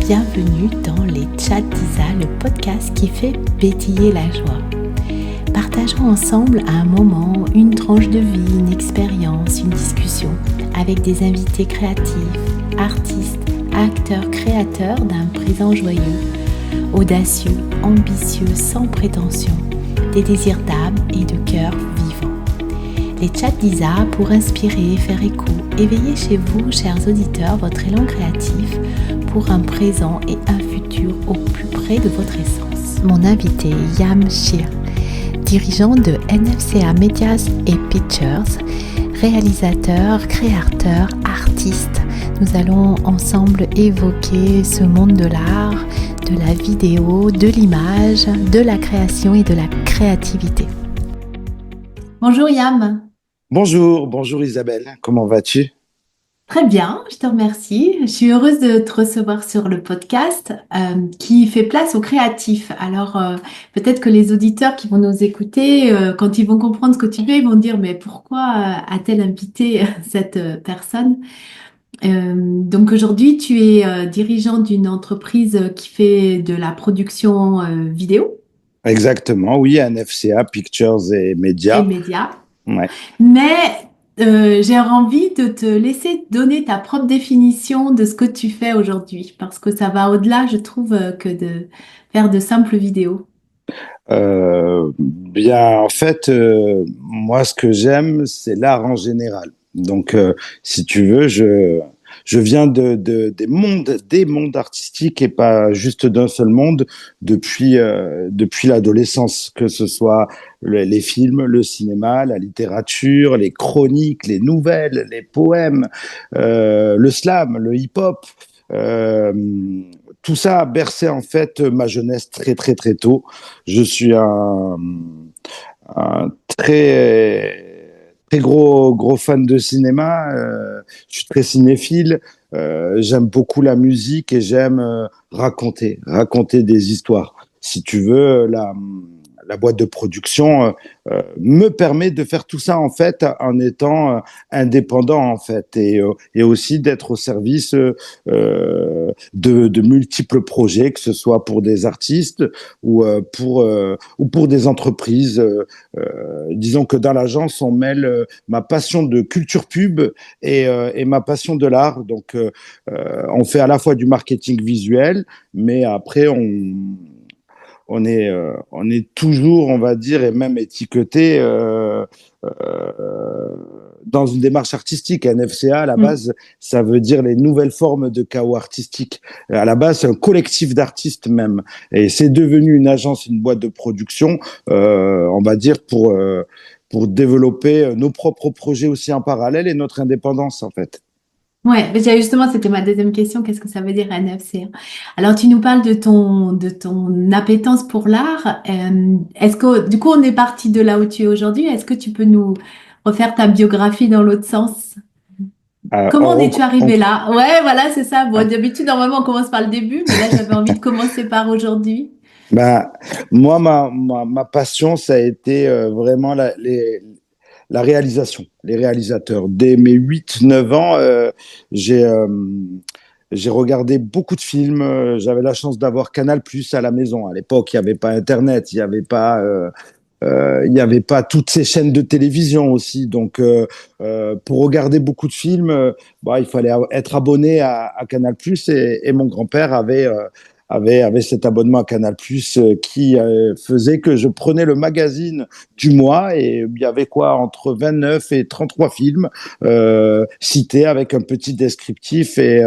bienvenue dans les Chats d'Isa, le podcast qui fait pétiller la joie. Partageons ensemble un moment, une tranche de vie, une expérience, une discussion avec des invités créatifs, artistes, acteurs, créateurs d'un présent joyeux, audacieux, ambitieux, sans prétention, des désirs d'âme et de cœur vivant. Les Chats d'Isa pour inspirer, faire écho, éveiller chez vous, chers auditeurs, votre élan créatif pour un présent et un futur au plus près de votre essence. Mon invité, Yam Shir, dirigeant de NFCA Medias et Pictures, réalisateur, créateur, artiste. Nous allons ensemble évoquer ce monde de l'art, de la vidéo, de l'image, de la création et de la créativité. Bonjour Yam. Bonjour Isabelle, comment vas-tu? Très bien, je te remercie. Je suis heureuse de te recevoir sur le podcast qui fait place aux créatifs. Alors, peut-être que les auditeurs qui vont nous écouter, quand ils vont comprendre ce que tu fais, ils vont dire, mais pourquoi a-t-elle invité cette personne? Donc aujourd'hui, tu es dirigeant d'une entreprise qui fait de la production vidéo Exactement, oui, NFCA, Pictures et et Médias. médias. Ouais. Mais j'ai envie de te laisser donner ta propre définition de ce que tu fais aujourd'hui, parce que ça va au-delà, je trouve, que de faire de simples vidéos. Bien, en fait, moi, ce que j'aime, c'est l'art en général. Donc, si tu veux, je viens des mondes artistiques et pas juste d'un seul monde depuis l'adolescence, que ce soit les films, le cinéma, la littérature, les chroniques, les nouvelles, les poèmes, le slam, le hip-hop. Euh, Tout ça a bercé en fait ma jeunesse très très très tôt. Je suis un très gros fan de cinéma. Je suis très cinéphile. J'aime beaucoup la musique et j'aime raconter des histoires. Si tu veux, la boîte de production me permet de faire tout ça en fait en étant indépendant en fait et aussi d'être au service de multiples projets, que ce soit pour des artistes ou pour des entreprises. Disons que dans l'agence, on mêle ma passion de culture pub et ma passion de l'art. Donc, on fait à la fois du marketing visuel, mais après, on est toujours, on va dire, et même étiqueté dans une démarche artistique. NFCA, à la Mm. base, ça veut dire les nouvelles formes de chaos artistique. À la base, c'est un collectif d'artistes même. Et c'est devenu une agence, une boîte de production, on va dire, pour développer nos propres projets aussi en parallèle et notre indépendance, en fait. Ouais, mais justement, c'était ma deuxième question. Qu'est-ce que ça veut dire NFC? Alors, tu nous parles de ton appétence pour l'art. Est-ce que, du coup, on est parti de là où tu es aujourd'hui. Est-ce que tu peux nous refaire ta biographie dans l'autre sens? Comment en es-tu arrivé là? Ouais, voilà, c'est ça. Bon, d'habitude, normalement, on commence par le début, mais là, j'avais envie de commencer par aujourd'hui. Ben, moi, ma passion, ça a été vraiment la réalisation, les réalisateurs. Dès mes 8 9 ans, j'ai euh, j'ai regardé beaucoup de films. J'avais la chance d'avoir Canal+ à la maison. À l'époque, il n'y avait pas Internet, il y avait pas toutes ces chaînes de télévision aussi. Donc, pour regarder beaucoup de films, bah, il fallait être abonné à Canal+. Et mon grand-père avait cet abonnement à Canal+, qui faisait que je prenais le magazine du mois et il y avait quoi entre 29 et 33 films cités avec un petit descriptif et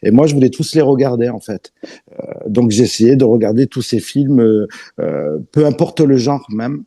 moi je voulais tous les regarder en fait. Donc j'essayais de regarder tous ces films, peu importe le genre même,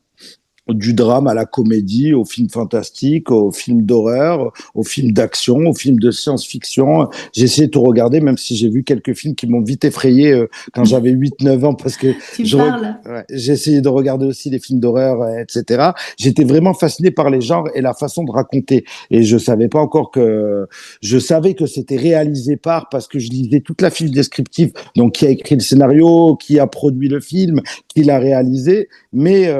du drame à la comédie, au film fantastique, au film d'horreur, au film d'action, au film de science-fiction. J'ai essayé de tout regarder, même si j'ai vu quelques films qui m'ont vite effrayé quand j'avais 8 9 ans, parce que Tu me parles. j'ai essayé de regarder aussi les films d'horreur, etc. J'étais vraiment fasciné par les genres et la façon de raconter. Et je savais pas encore que... Je savais que c'était réalisé par, parce que je lisais toute la fiche descriptive, donc qui a écrit le scénario, qui a produit le film, qui l'a réalisé, mais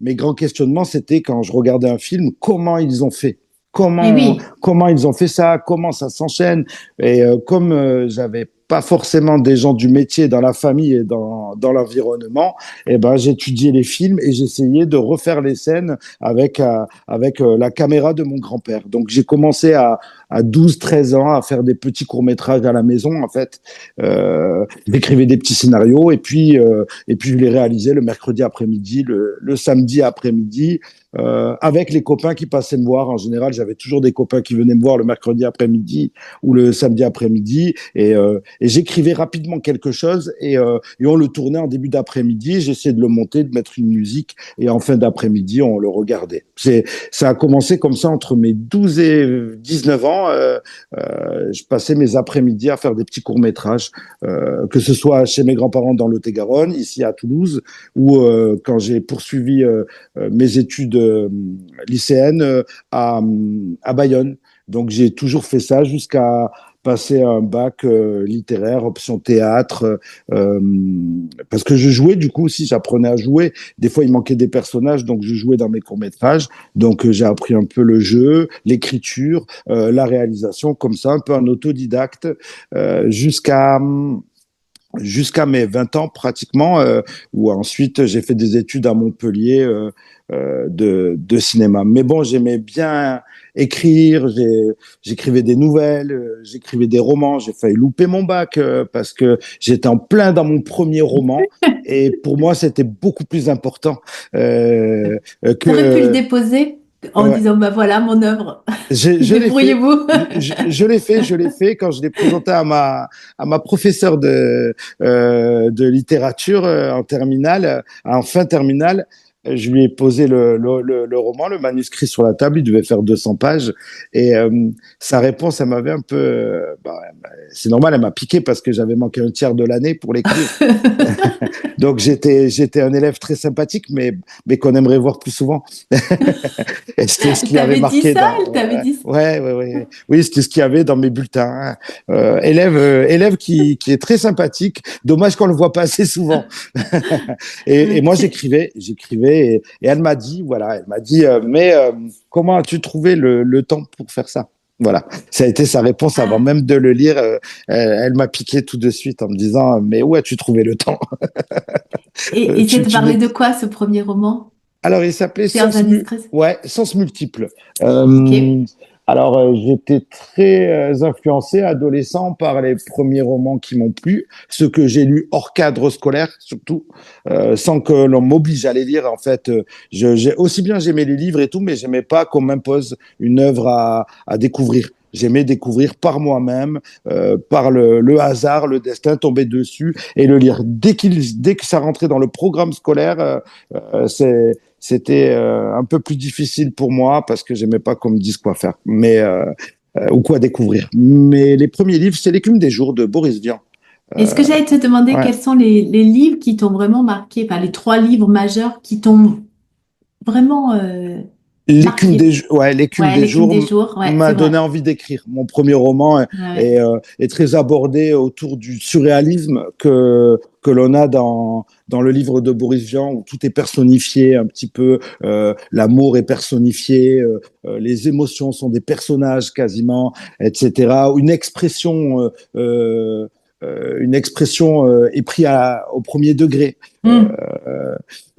mes grands questionnements, c'était quand je regardais un film, comment ils ont fait, Mais oui. comment ils ont fait ça, comment ça s'enchaîne. Et comme j'avais pas forcément des gens du métier dans la famille et dans l'environnement, et ben j'étudiais les films et j'essayais de refaire les scènes avec la caméra de mon grand-père. Donc j'ai commencé à 12-13 ans à faire des petits courts-métrages à la maison en fait. J'écrivais des petits scénarios et puis je les réalisais le mercredi après-midi, le samedi après-midi. Avec les copains qui passaient me voir. En général, j'avais toujours des copains qui venaient me voir le mercredi après-midi ou le samedi après-midi et j'écrivais rapidement quelque chose et on le tournait en début d'après-midi. J'essayais de le monter, de mettre une musique et en fin d'après-midi, on le regardait. Ça a commencé comme ça entre mes 12 et 19 ans. Je passais mes après-midi à faire des petits courts-métrages, que ce soit chez mes grands-parents dans le Lot-et-Garonne, ici à Toulouse, ou quand j'ai poursuivi mes études lycéennes à Bayonne. Donc j'ai toujours fait ça jusqu'à passer un bac littéraire, option théâtre, parce que je jouais du coup aussi, j'apprenais à jouer. Des fois, il manquait des personnages, donc je jouais dans mes courts-métrages. Donc j'ai appris un peu le jeu, l'écriture, la réalisation, comme ça, un peu en autodidacte, jusqu'à mes 20 ans pratiquement, où ensuite j'ai fait des études à Montpellier de cinéma. Mais bon, j'aimais bien écrire, j'écrivais des nouvelles, j'écrivais des romans, j'ai failli louper mon bac parce que j'étais en plein dans mon premier roman et pour moi c'était beaucoup plus important Tu aurais pu le que... déposer en Ouais. disant, bah voilà mon œuvre, Je l'ai fait. débrouillez-vous. Je l'ai fait quand je l'ai présenté à ma professeure de littérature en terminale, en fin terminale. Je lui ai posé le roman, le manuscrit sur la table. Il devait faire 200 pages. Et sa réponse, elle m'avait un peu... c'est normal, elle m'a piqué parce que j'avais manqué un tiers de l'année pour l'écrire. Donc j'étais un élève très sympathique, mais qu'on aimerait voir plus souvent. Et c'était ce qui avait T'avais dit marqué ça, dans. elle t'avait dit ça. Ouais. Oui, c'était ce qu'il y avait dans mes bulletins, hein. Élève qui est très sympathique. Dommage qu'on le voit pas assez souvent. Et moi, Ok. j'écrivais, et elle m'a dit, comment as-tu trouvé le temps pour faire ça? Voilà, ça a été sa réponse avant Ah. même de le lire. Elle m'a piqué tout de suite en me disant, mais où as-tu trouvé le temps? Et c'est de Tu parler n'es de quoi ce premier roman? Alors, il s'appelait Terres indiscrètes. Sens multiples. Ok. Alors, j'étais très influencé, adolescent, par les premiers romans qui m'ont plu, ceux que j'ai lus hors cadre scolaire, surtout, sans que l'on m'oblige à les lire. En fait, j'ai aussi bien j'aimais les livres et tout, mais j'aimais pas qu'on m'impose une œuvre à découvrir. J'aimais découvrir par moi-même, par le hasard, le destin, tomber dessus et le lire. Dès que ça rentrait dans le programme scolaire, c'était un peu plus difficile pour moi parce que j'aimais pas qu'on me dise quoi faire, ou quoi découvrir. Mais les premiers livres, c'est L'écume des jours de Boris Vian. Est-ce que Euh, j'allais te demander ouais. quels sont les livres qui t'ont vraiment marqué, enfin les trois livres majeurs qui t'ont vraiment marqué? L'écume Ouais, des L'écume jours des jours, ouais, m'a c'est donné vrai. envie d'écrire. Mon premier roman Ouais. est très abordé autour du surréalisme que l'on a dans le livre de Boris Vian, où tout est personnifié un petit peu, l'amour est personnifié, les émotions sont des personnages quasiment, etc. Une expression est prise au premier degré. Hmm.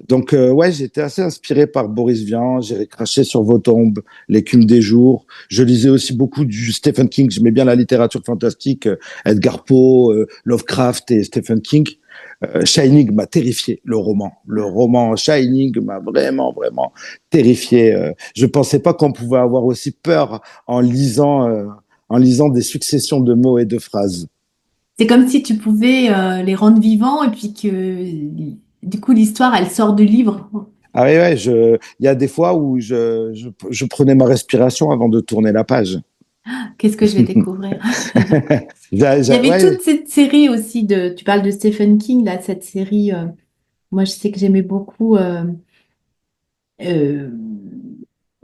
Donc, ouais, j'étais assez inspiré par Boris Vian. J'ai craché sur vos tombes, L'écume des jours. Je lisais aussi beaucoup du Stephen King. J'aimais bien la littérature fantastique, Edgar Poe, Lovecraft et Stephen King. Shining m'a terrifié, le roman. Le roman Shining m'a vraiment, vraiment terrifié. Je pensais pas qu'on pouvait avoir aussi peur en lisant des successions de mots et de phrases. C'est comme si tu pouvais les rendre vivants et puis que du coup l'histoire elle sort du livre. Ah ouais, ouais, il y a des fois où je prenais ma respiration avant de tourner la page. Qu'est-ce que je vais découvrir? Il y avait Ouais, toute cette série aussi tu parles de Stephen King, là, cette série, moi je sais que j'aimais beaucoup, euh,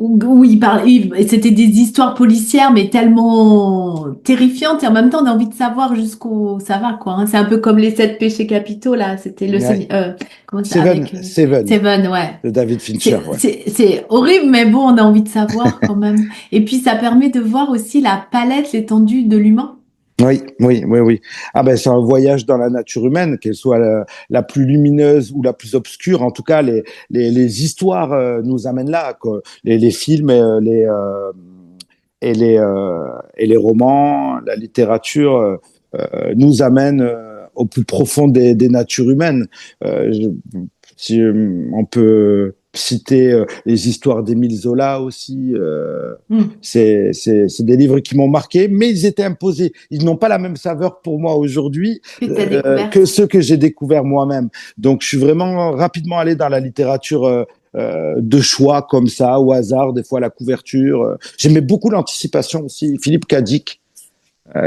où il parlait, et c'était des histoires policières, mais tellement terrifiantes, et en même temps on a envie de savoir jusqu'où ça va, quoi, hein. C'est un peu comme les sept péchés capitaux, là, c'était ouais. comment ça, avec Seven Seven, ouais. de David Fincher, ouais. C'est horrible, mais bon, on a envie de savoir quand même. Et puis ça permet de voir aussi la palette, l'étendue de l'humain. Oui, oui, oui, oui. Ah ben c'est un voyage dans la nature humaine, qu'elle soit la plus lumineuse ou la plus obscure. En tout cas, les histoires nous amènent là, quoi. Les films, et les romans, la littérature nous amènent au plus profond des natures humaines. Si on peut citer les histoires d'Émile Zola aussi. Hmm. C'est des livres qui m'ont marqué, mais ils étaient imposés. Ils n'ont pas la même saveur pour moi aujourd'hui Que tu as que découverte. ceux que j'ai découverts moi-même. Donc, je suis vraiment rapidement allé dans la littérature de choix comme ça, au hasard, des fois la couverture. J'aimais beaucoup l'anticipation aussi. Philippe Cadic,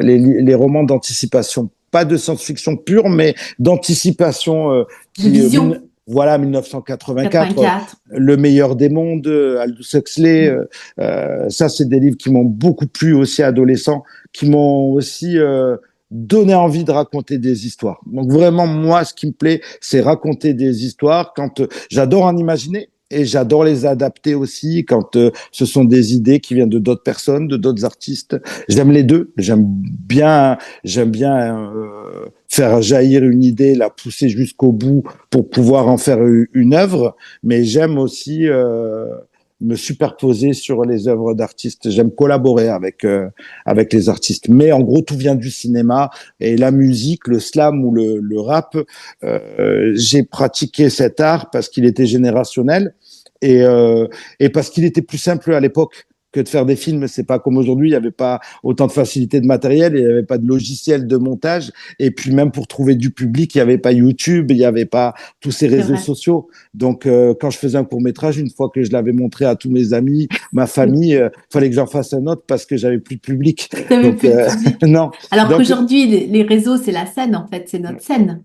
les romans d'anticipation. Pas de science-fiction pure, mais d'anticipation De qui, vision. voilà, 1984, 84. Le meilleur des mondes, Aldous Huxley. Hmm. Ça, c'est des livres qui m'ont beaucoup plu aussi adolescent, qui m'ont aussi donné envie de raconter des histoires. Donc vraiment, moi, ce qui me plaît, c'est raconter des histoires. Quand j'adore en imaginer. Et j'adore les adapter aussi quand ce sont des idées qui viennent de d'autres personnes, de d'autres artistes. J'aime les deux. J'aime bien faire jaillir une idée, la pousser jusqu'au bout pour pouvoir en faire une œuvre. Mais j'aime aussi me superposer sur les œuvres d'artistes. J'aime collaborer avec les artistes. Mais en gros, tout vient du cinéma et la musique, le slam ou le rap. J'ai pratiqué cet art parce qu'il était générationnel et parce qu'il était plus simple à l'époque que de faire des films. C'est pas comme aujourd'hui, il n'y avait pas autant de facilité de matériel, il n'y avait pas de logiciel de montage. Et puis même pour trouver du public, il n'y avait pas YouTube, il n'y avait pas tous ces C'est réseaux vrai. sociaux. Donc quand je faisais un court métrage, une fois que je l'avais montré à tous mes amis, ma famille, fallait que j'en fasse un autre parce que j'avais plus de public. Tu n'avais Donc plus de public. non. Alors Donc qu'aujourd'hui, les réseaux, c'est la scène, en fait, c'est notre scène.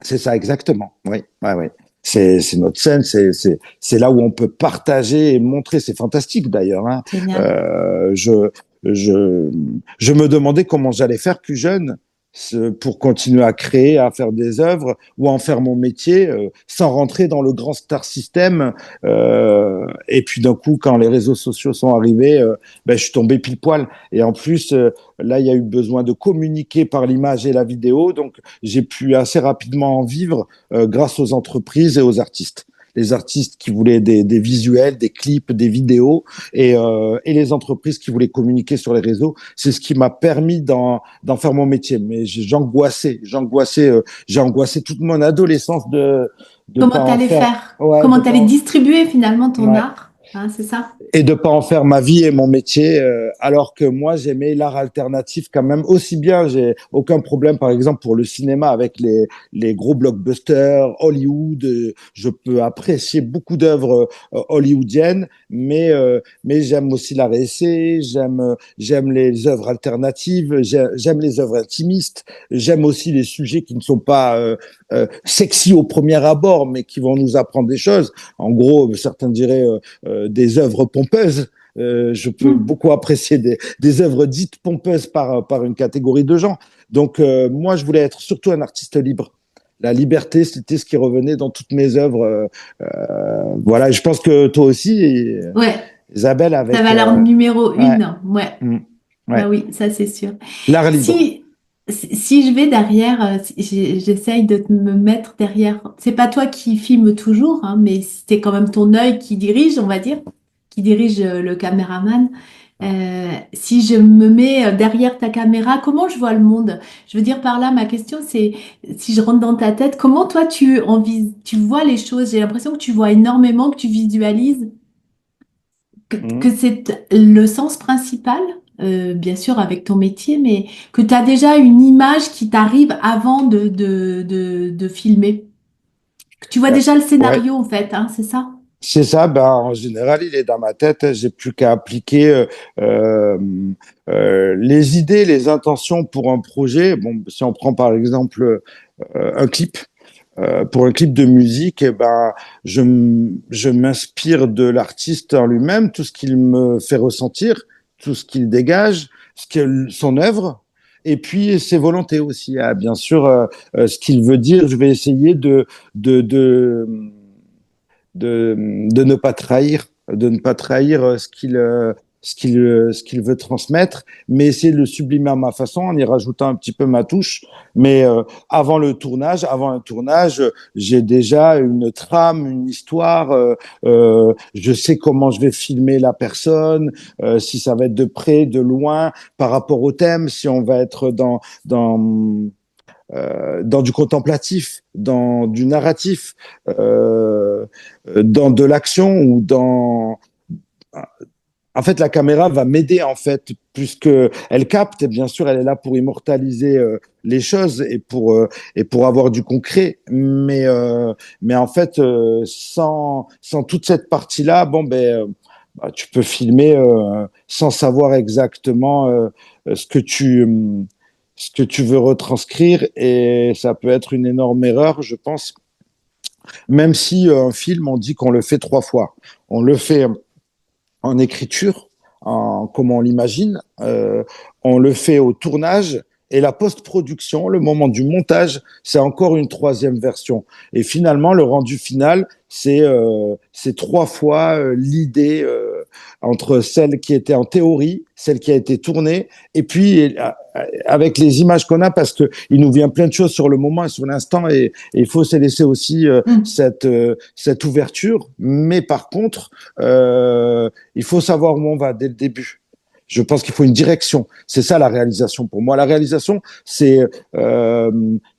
c'est ça exactement. Oui, ouais, ouais. C'est notre scène, c'est là où on peut partager et montrer. C'est fantastique d'ailleurs. Hein. Génial. Euh, je, je, je me demandais comment j'allais faire plus jeune pour continuer à créer, à faire des œuvres ou à en faire mon métier sans rentrer dans le grand star system. Et puis d'un coup, quand les réseaux sociaux sont arrivés, ben, je suis tombé pile poil. Et en plus, là, il y a eu besoin de communiquer par l'image et la vidéo. Donc, j'ai pu assez rapidement en vivre grâce aux entreprises et aux artistes. Les artistes qui voulaient des visuels, des clips, des vidéos, et les entreprises qui voulaient communiquer sur les réseaux. C'est ce qui m'a permis d'en faire mon métier. Mais j'ai angoissé toute mon adolescence de Comment pas en t'allais faire, faire? ouais, Comment t'allais distribuer finalement ton ouais, art? Hein, c'est ça? et de pas en faire ma vie et mon métier, alors que moi j'aimais l'art alternatif quand même aussi bien. J'ai aucun problème, par exemple pour le cinéma avec les gros blockbusters Hollywood. Je peux apprécier beaucoup d'œuvres hollywoodiennes, mais j'aime aussi l'art essai, j'aime les œuvres alternatives, j'aime les œuvres intimistes, j'aime aussi les sujets qui ne sont pas sexy au premier abord, mais qui vont nous apprendre des choses. En gros, certains diraient des œuvres pompeuses. Je peux Hmm. beaucoup apprécier des œuvres dites pompeuses par une catégorie de gens. Donc, moi, je voulais être surtout un artiste libre. La liberté, c'était ce qui revenait dans toutes mes œuvres. Voilà, et je pense que toi aussi, Ouais, Isabelle, ta avec... valeur numéro ouais, une. Ouais, mm, bah ouais, oui, ça c'est sûr. l'art libre. Si je vais derrière, j'essaye de me mettre derrière. C'est pas toi qui filme toujours, hein, mais c'est quand même ton œil qui dirige, on va dire, qui dirige le caméraman. Si je me mets derrière ta caméra, comment je vois le monde? Je veux dire par là, ma question c'est, si je rentre dans ta tête, comment toi tu vois les choses? J'ai l'impression que tu vois énormément, que tu visualises, que Mm. c'est le sens principal, bien sûr avec ton métier, mais que tu as déjà une image qui t'arrive avant de filmer. Que tu vois Euh, déjà le ouais, scénario en fait, hein, c'est ça? c'est ça, ben, en général, il est dans ma tête. J'ai plus qu'à appliquer euh, les idées, les intentions pour un projet. Bon, si on prend par exemple un clip, pour un clip de musique, eh ben, je m'inspire de l'artiste en lui-même, tout ce qu'il me fait ressentir, tout ce qu'il dégage, son œuvre. Et puis ses volontés aussi, ah, bien sûr, ce qu'il veut dire. Je vais essayer de, de, de ne pas trahir, ce qu'il ce qu'il veut transmettre, mais essayer de le sublimer à ma façon en y rajoutant un petit peu ma touche. Mais avant un tournage, j'ai déjà une trame, une histoire. Je sais comment je vais filmer la personne, si ça va être de près, de loin, par rapport au thème, si on va être dans du contemplatif, dans du narratif, dans de l'action ou dans. En fait, la caméra va m'aider en fait, puisque elle capte. Et bien sûr, elle est là pour immortaliser les choses et pour avoir du concret. Mais en fait, sans toute cette partie-là, bon bah, tu peux filmer sans savoir exactement ce que tu veux retranscrire, et ça peut être une énorme erreur, je pense. Même si un film, on dit qu'on le fait 3 fois. On le fait en écriture, comme on l'imagine, on le fait au tournage, et la post-production, le moment du montage, c'est encore une troisième version. Et finalement, le rendu final, c'est 3 fois l'idée entre celle qui était en théorie, celle qui a été tournée, et puis avec les images qu'on a, parce que il nous vient plein de choses sur le moment et sur l'instant, et il faut se laisser aussi cette ouverture. Mais par contre, il faut savoir où on va dès le début. Je pense qu'il faut une direction. C'est ça la réalisation pour moi. La réalisation,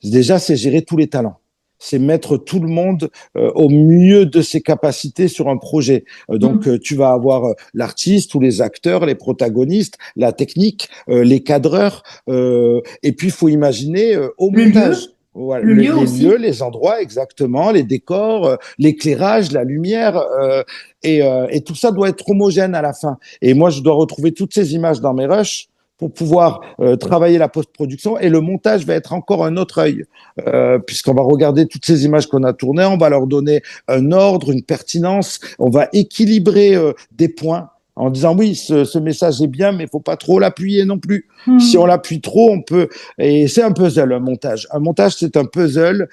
déjà c'est gérer tous les talents. C'est mettre tout le monde au mieux de ses capacités sur un projet. Donc, tu vas avoir l'artiste, tous les acteurs, les protagonistes, la technique, les cadreurs. Et puis, il faut imaginer au montage. Voilà, le lieu les lieux, les endroits, exactement, les décors, l'éclairage, la lumière, et tout ça doit être homogène à la fin. Et moi, je dois retrouver toutes ces images dans mes rushs pour pouvoir travailler la post-production, et le montage va être encore un autre œil, puisqu'on va regarder toutes ces images qu'on a tournées, on va leur donner un ordre, une pertinence, on va équilibrer des points en disant oui, ce message est bien, mais il faut pas trop l'appuyer non plus. Si on l'appuie trop, on peut. Et c'est un puzzle, un montage. Un montage, c'est un puzzle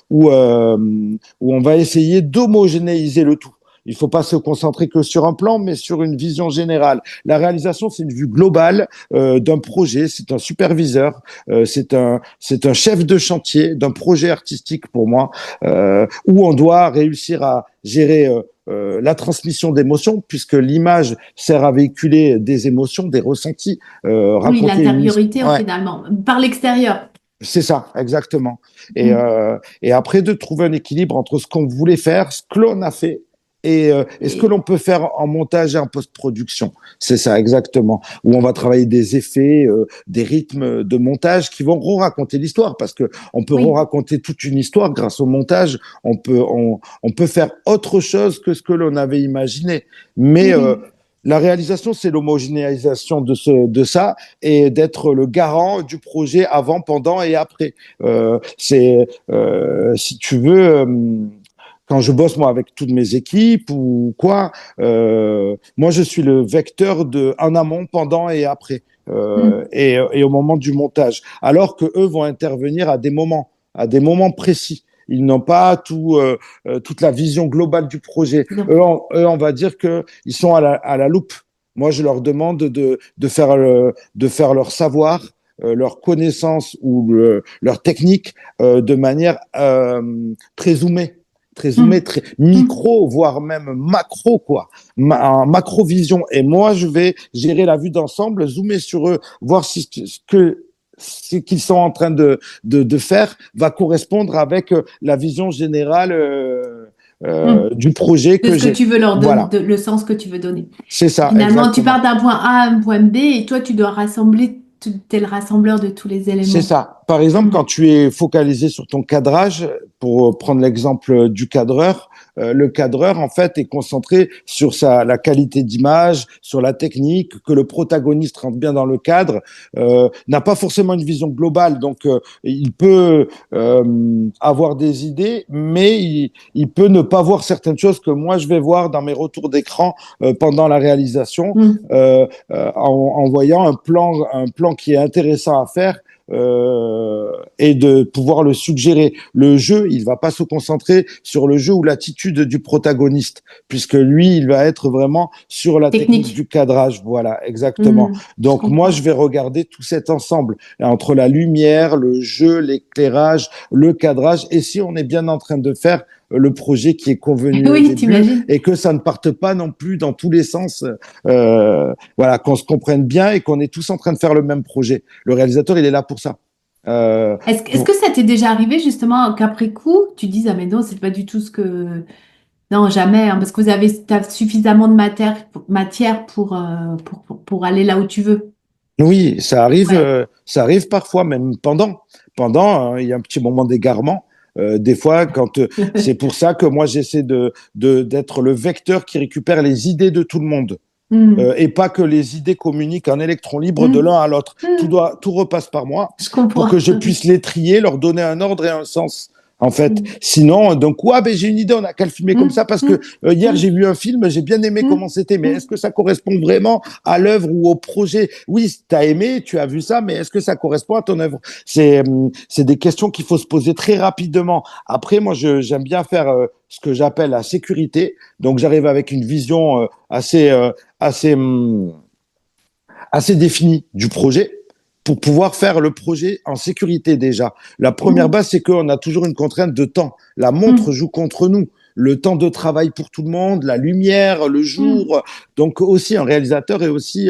où on va essayer d'homogénéiser le tout. Il ne faut pas se concentrer que sur un plan, mais sur une vision générale. La réalisation, c'est une vue globale d'un projet. C'est un superviseur, c'est un chef de chantier d'un projet artistique pour moi, où on doit réussir à gérer la transmission d'émotions, puisque l'image sert à véhiculer des émotions, des ressentis. Oui, l'intériorité, finalement, par l'extérieur. C'est ça, exactement. Et après, de trouver un équilibre entre ce qu'on voulait faire, ce que l'on a fait, et ce que l'on peut faire en montage et en post-production. C'est ça, exactement. Où on va travailler des effets, des rythmes de montage qui vont raconter l'histoire, parce que on peut raconter toute une histoire grâce au montage. On peut faire autre chose que ce que l'on avait imaginé. Mais la réalisation, c'est l'homogénéisation de ça, et d'être le garant du projet avant, pendant et après. Si tu veux, quand je bosse moi avec toutes mes équipes ou quoi, moi je suis le vecteur de en amont, pendant et après, et au moment du montage. Alors que eux vont intervenir à des moments précis. Ils n'ont pas toute la vision globale du projet. Eux, on va dire que ils sont à la loupe. Moi, je leur demande de faire leur savoir, leur connaissance ou leur technique de manière très zoomée. Très zoomé, très micro, voire même macro, quoi. En macro-vision. Et moi, je vais gérer la vue d'ensemble, zoomer sur eux, voir ce qu'ils sont en train de faire va correspondre avec la vision générale du projet que j'ai. Tu veux leur donner, le sens que tu veux donner. C'est ça. Finalement, exactement. Tu pars d'un point A à un point B, et toi, tu dois rassembler. T'es le rassembleur de tous les éléments. C'est ça. Par exemple, quand tu es focalisé sur ton cadrage, pour prendre l'exemple du cadreur, le cadreur, en fait, est concentré sur la qualité d'image, sur la technique, que le protagoniste rentre bien dans le cadre, n'a pas forcément une vision globale. Donc, il peut avoir des idées, mais il peut ne pas voir certaines choses que moi, je vais voir dans mes retours d'écran pendant la réalisation, en voyant un plan qui est intéressant à faire. et de pouvoir le suggérer. Le jeu, il va pas se concentrer sur le jeu ou l'attitude du protagoniste, puisque lui, il va être vraiment sur la technique Technique. du cadrage. Voilà, exactement. Je Donc moi, comprends. je vais regarder tout cet ensemble entre la lumière, le jeu, l'éclairage, le cadrage, et si on est bien en train de faire le projet qui est convenu au Oui, début t'imagines. et que ça ne parte pas non plus dans tous les sens. Voilà, qu'on se comprenne bien et qu'on est tous en train de faire le même projet. Le réalisateur, il est là pour ça. Est-ce Pour... que ça t'est déjà arrivé justement qu'après coup, tu dises, ah mais non, c'est pas du tout ce que... Non, jamais, hein, parce que t'as suffisamment de matière pour aller là où tu veux. Oui, Ouais. ça arrive parfois, même pendant, il y a un petit moment d'égarement. Des fois, c'est pour ça que moi j'essaie d'être le vecteur qui récupère les idées de tout le monde. Hmm, Et pas que les idées communiquent en électrons libres de hmm, l'un à l'autre. hmm. Tout repasse par moi Je pour comprends. que je puisse les trier, leur donner un ordre et un sens. En fait, Hmm, sinon, donc, ouais, ben, j'ai une idée, on a qu'à le filmer comme hmm, ça parce hmm, que hier hmm, j'ai vu un film, j'ai bien aimé hmm, comment c'était, mais hmm. est-ce que ça correspond vraiment à l'œuvre ou au projet? Oui, tu as aimé, tu as vu ça, mais est-ce que ça correspond à ton œuvre? C'est des questions qu'il faut se poser très rapidement. Après, moi, j'aime bien faire ce que j'appelle la sécurité. Donc, j'arrive avec une vision assez, assez définie du projet pour pouvoir faire le projet en sécurité déjà. La première Hmm, base, c'est qu'on a toujours une contrainte de temps. La montre hmm, joue contre nous. Le temps de travail pour tout le monde, la lumière, le hmm. jour. Donc aussi, un réalisateur est aussi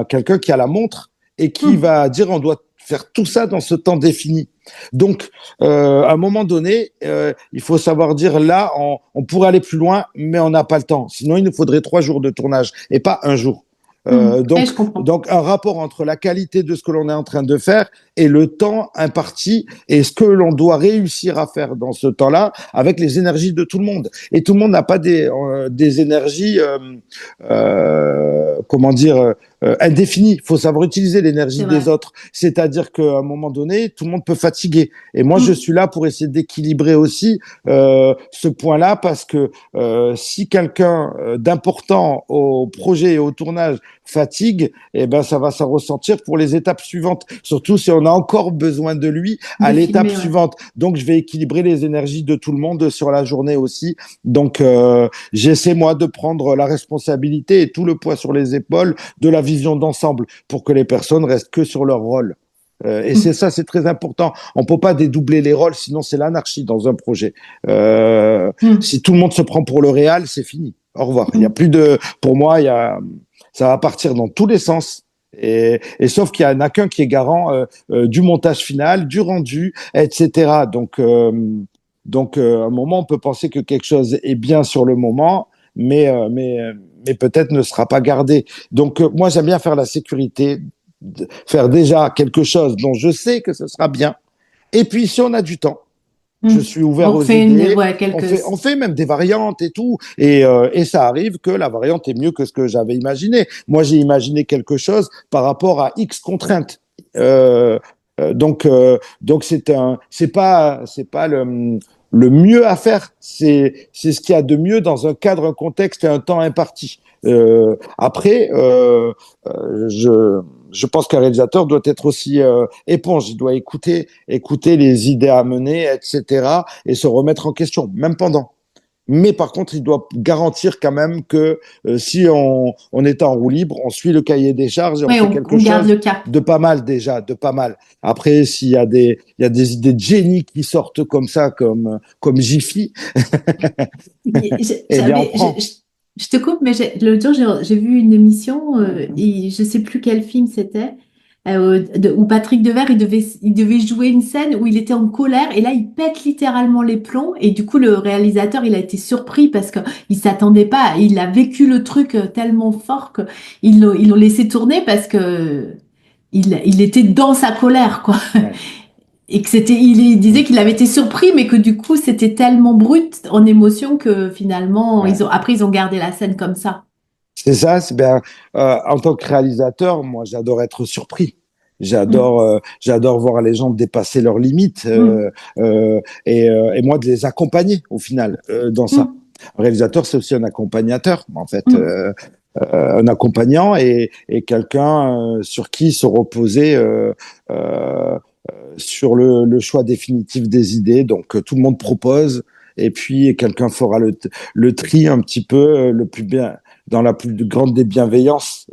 quelqu'un qui a la montre et qui Hmm. va dire on doit faire tout ça dans ce temps défini. Donc, à un moment donné, il faut savoir dire là, on pourrait aller plus loin, mais on n'a pas le temps. Sinon, il nous faudrait 3 jours de tournage et pas un jour. Hmm. Donc, Je comprends. donc, un rapport entre la qualité de ce que l'on est en train de faire et le temps imparti et ce que l'on doit réussir à faire dans ce temps-là avec les énergies de tout le monde. Et tout le monde n'a pas des énergies, comment dire, indéfinies. Il faut savoir utiliser l'énergie C'est des vrai. autres. C'est-à-dire qu'à un moment donné, tout le monde peut fatiguer. Et moi, je Hmm. suis là pour essayer d'équilibrer aussi ce point-là parce que si quelqu'un d'important au projet et au tournage fatigue, eh ben ça va s'en ressentir pour les étapes suivantes. Surtout si on a encore besoin de lui à De l'étape filmer, ouais. suivante. Donc je vais équilibrer les énergies de tout le monde sur la journée aussi. Donc j'essaie moi de prendre la responsabilité et tout le poids sur les épaules de la vision d'ensemble pour que les personnes restent que sur leur rôle. Et Hmm. c'est ça, c'est très important. On peut pas dédoubler les rôles, sinon c'est l'anarchie dans un projet. Hmm. Si tout le monde se prend pour le réal, c'est fini. Au revoir. Il y a Hmm. plus de, pour moi, ça va partir dans tous les sens. Et sauf qu'il y en a qu'un qui est garant du montage final, du rendu, etc. À un moment, on peut penser que quelque chose est bien sur le moment, mais peut-être ne sera pas gardé. Donc, moi, j'aime bien faire la sécurité, faire déjà quelque chose dont je sais que ce sera bien. Et puis, si on a du temps, je Hmm. suis ouvert On aux fait une, idées. ouais, quelques. On fait même des variantes et tout. Et ça arrive que la variante est mieux que ce que j'avais imaginé. Moi, j'ai imaginé quelque chose par rapport à X contraintes. Euh, donc c'est pas le mieux à faire. C'est ce qu'il y a de mieux dans un cadre, un contexte et un temps imparti. Après, je pense qu'un réalisateur doit être aussi éponge. Il doit écouter les idées à mener, etc. et se remettre en question, même pendant. Mais par contre, il doit garantir quand même que si on est en roue libre, on suit le cahier des charges et on Ouais, fait quelque on garde chose le cap. de pas mal déjà, de pas mal. Après, il y a des idées de génie qui sortent comme ça, comme Jiffy, eh bien on prend. Je te coupe, mais l'autre jour, j'ai vu une émission, et je sais plus quel film c'était, où Patrick Devers, il devait jouer une scène où il était en colère, et là, il pète littéralement les plombs, et du coup, le réalisateur, il a été surpris parce qu'il s'attendait pas, il a vécu le truc tellement fort ils l'ont laissé tourner parce que il était dans sa colère, quoi. Ouais. Et que il disait qu'il avait été surpris, mais que du coup, c'était tellement brut en émotion que finalement, Ouais. après, ils ont gardé la scène comme ça. C'est ça, c'est bien. En tant que réalisateur, moi, j'adore être surpris. Mm, J'adore voir les gens dépasser leurs limites mm, et moi de les accompagner au final dans ça. mm, Un réalisateur, c'est aussi un accompagnateur, en fait. mm. un accompagnant et quelqu'un sur qui se reposer euh, sur le choix définitif des idées. Donc tout le monde propose et puis quelqu'un fera le tri un petit peu le plus bien dans la plus grande des bienveillances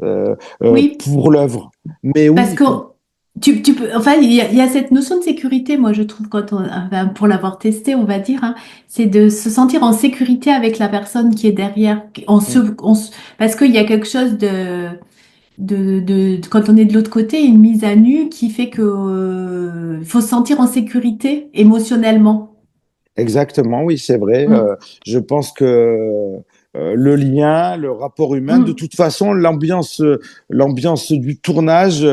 Oui, pour l'œuvre. Mais parce oui, que tu peux, enfin, il y a cette notion de sécurité, moi je trouve, enfin, pour l'avoir testé, on va dire, hein, c'est de se sentir en sécurité avec la personne qui est derrière. Parce qu'il y a quelque chose quand on est de l'autre côté, une mise à nu qui fait que, faut se sentir en sécurité émotionnellement. exactement, oui, c'est vrai. Mm, Je pense que le lien, le rapport humain, de mm, toute façon, l'ambiance du tournage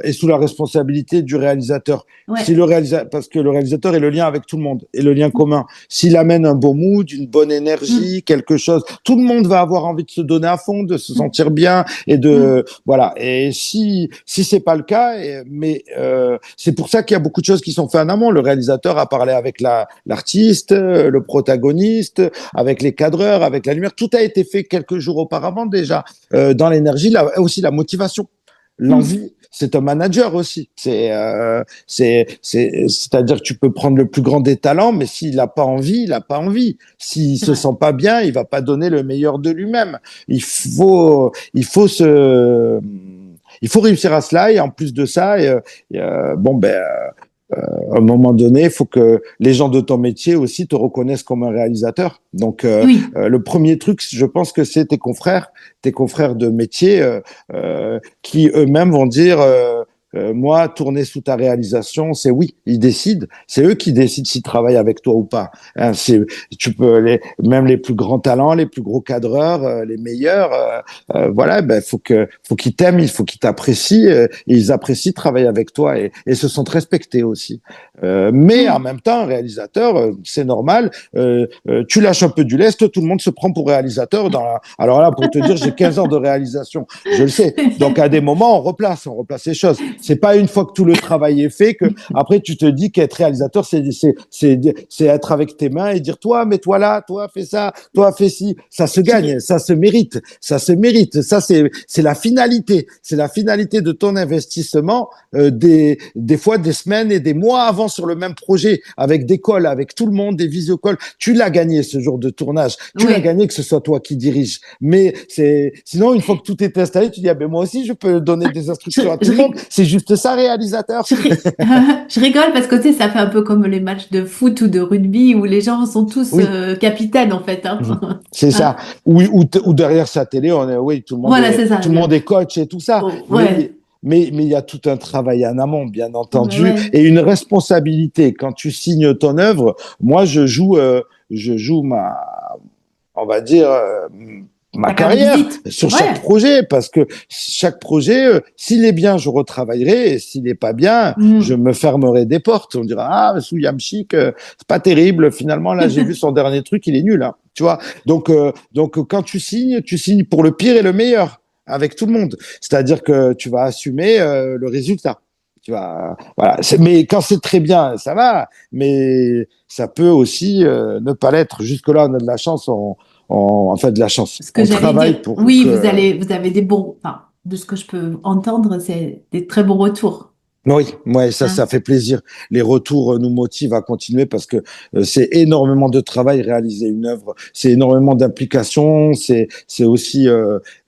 est sous la responsabilité du réalisateur. Si ouais. le parce que le réalisateur est le lien avec tout le monde et le lien commun. S'il amène un beau mood, une bonne Mm, énergie, quelque chose, tout le monde va avoir envie de se donner à fond, de se mm, sentir bien et mm, de voilà. Et si c'est pas le cas, mais c'est pour ça qu'il y a beaucoup de choses qui sont faites en amont. Le réalisateur a parlé avec l'artiste, le protagoniste, avec les cadreurs, avec la lumière. Tout a été fait quelques jours auparavant déjà. Dans l'énergie, aussi la motivation, mm. l'envie. C'est un manager aussi. C'est-à-dire que tu peux prendre le plus grand des talents, mais s'il n'a pas envie, il n'a pas envie. S'il C'est se vrai. sent pas bien, il va pas donner le meilleur de lui-même. Il faut réussir à cela et en plus de ça, bon ben à un moment donné, il faut que les gens de ton métier aussi te reconnaissent comme un réalisateur. Donc, Oui. le premier truc, je pense que c'est tes confrères de métier, qui eux-mêmes vont dire, moi, tourner sous ta réalisation, c'est oui, ils décident. C'est eux qui décident s'ils travaillent avec toi ou pas. Hein, tu peux même les plus grands talents, les plus gros cadreurs, les meilleurs, voilà, ben faut qu'ils t'aiment, il faut qu'ils t'apprécient, et ils apprécient de travailler avec toi et se sentent respectés aussi. Mais en Mm. même temps, un réalisateur, c'est normal. Tu lâches un peu du lest, tout le monde se prend pour réalisateur. Alors là, pour te dire, j'ai 15 ans de réalisation, je le sais. Donc à des moments, on replace les choses. C'est pas une fois que tout le travail est fait que après tu te dis qu'être réalisateur, c'est être avec tes mains et dire toi, mets-toi là, toi, fais ça, toi, fais ci. Ça se gagne, ça se mérite, ça se mérite. Ça, c'est la finalité. C'est la finalité de ton investissement, des fois des semaines et des mois avant sur le même projet, avec des calls, avec tout le monde, des visiocalls. Tu l'as gagné ce jour de tournage. Tu l'as Ouais. gagné que ce soit toi qui dirige. Mais sinon, une fois que tout est installé, tu dis, ah ben moi aussi, je peux donner des Je, instructions à tout je, le monde. rig- C'est juste ça, réalisateur. je rigole parce que tu sais, ça fait un peu comme les matchs de foot ou de rugby où les gens sont tous Oui. capitaines en fait, hein. C'est ça. Hein. Oui, ou derrière sa télé, oui, Voilà, c'est ça. tout le monde est coach et tout ça. Oh, Mais, ouais. mais il y a tout un travail en amont, bien Ouais, entendu, ouais. et une responsabilité. Quand tu signes ton œuvre, moi, je joue on va dire, ma Ta carte de carrière visite. sur chaque Ouais. projet, parce que chaque projet, s'il est bien, je retravaillerai, et s'il n'est pas bien, je Mm. me fermerai des portes. On dira, ah, sous Yamchik, c'est pas terrible. Finalement, là, j'ai vu son dernier truc, il est nul, hein, tu vois. Donc, quand tu signes pour le pire et le meilleur avec tout le monde. C'est-à-dire que tu vas assumer le résultat. Voilà. Mais quand c'est très bien, ça va. Mais ça peut aussi ne pas l'être. Jusque-là, on a de la chance. Enfin, de la chance. Ce que On j'allais dire, travaille pour oui, que. vous avez des bons, enfin, de ce que je peux entendre, c'est des très bons retours. Oui, ouais, ça Hein. fait plaisir. Les retours nous motivent à continuer parce que c'est énormément de travail réaliser une œuvre, c'est énormément d'implications, c'est aussi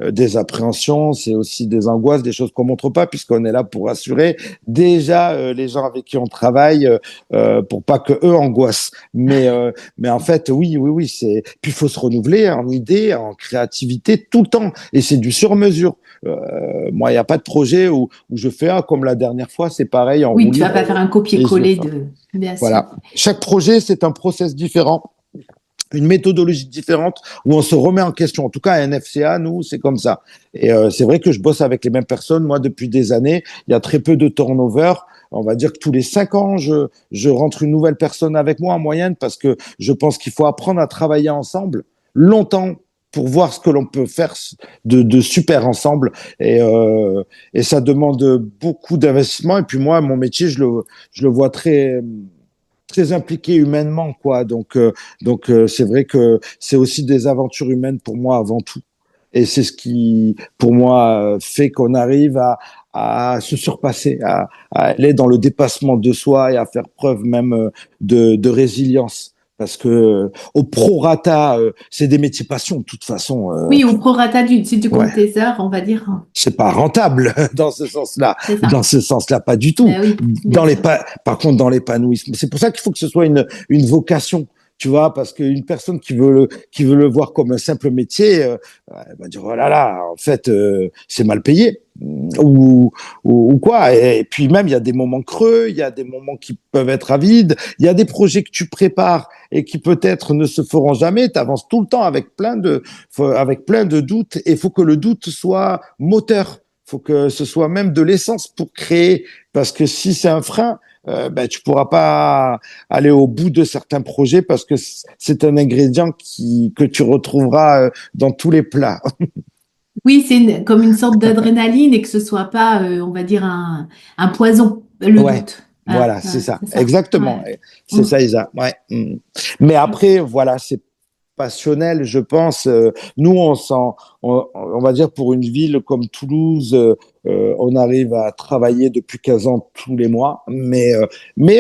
des appréhensions, c'est aussi des angoisses, des choses qu'on montre pas puisqu'on est là pour assurer déjà les gens avec qui on travaille pour pas que eux angoissent. Mais en fait, oui, oui, oui, puis il faut se renouveler en idées, en créativité tout le temps et c'est du sur mesure. Moi, il n'y a pas de projet où je fais comme la dernière fois, c'est pareil en Oui, roue tu vas libre pas faire un et je le copier-coller fais. de, bien sûr. Voilà. Chaque projet, c'est un process différent, une méthodologie différente où on se remet en question. En tout cas, à NFCA, nous, c'est comme ça. Et c'est vrai que je bosse avec les mêmes personnes, moi, depuis des années. Il y a très peu de turnover. On va dire que tous les 5 ans, je rentre une nouvelle personne avec moi en moyenne parce que je pense qu'il faut apprendre à travailler ensemble longtemps pour voir ce que l'on peut faire de super ensemble. Et ça demande beaucoup d'investissement. Et puis moi, mon métier, je le vois très impliqué humainement, quoi. Donc, c'est vrai que c'est aussi des aventures humaines pour moi avant tout. Et c'est ce qui, pour moi, fait qu'on arrive à se surpasser, à aller dans le dépassement de soi et à faire preuve même de résilience. Parce que au prorata, c'est des métiers passion de toute façon. Oui, au prorata si tu Ouais, comptes tes heures, on va dire, c'est pas rentable dans ce sens-là. c'est ça. Dans ce sens-là, pas du tout. Ben oui, bien sûr. Par contre, dans l'épanouissement, c'est pour ça qu'il faut que ce soit une vocation. Tu vois, parce qu'une personne qui veut le voir comme un simple métier, elle va dire oh là là, en fait, c'est mal payé ou quoi. Et puis même, il y a des moments creux, il y a des moments qui peuvent être avides, il y a des projets que tu prépares et qui peut-être ne se feront jamais. Tu avances tout le temps avec plein de doutes et il faut que le doute soit moteur. Il faut que ce soit même de l'essence pour créer, parce que si c'est un frein, ben, tu pourras pas aller au bout de certains projets parce que c'est un ingrédient que tu retrouveras dans tous les plats. Oui, c'est comme une sorte d'adrénaline et que ce soit pas, on va dire, un poison, le Ouais, doute. voilà, c'est ça, C'est ça. exactement. Ouais. C'est Mm. ça, Isa. Ouais. Mais après, voilà, c'est passionnel, je pense. Nous, on va dire pour une ville comme Toulouse, on arrive à travailler depuis 15 ans tous les mois, mais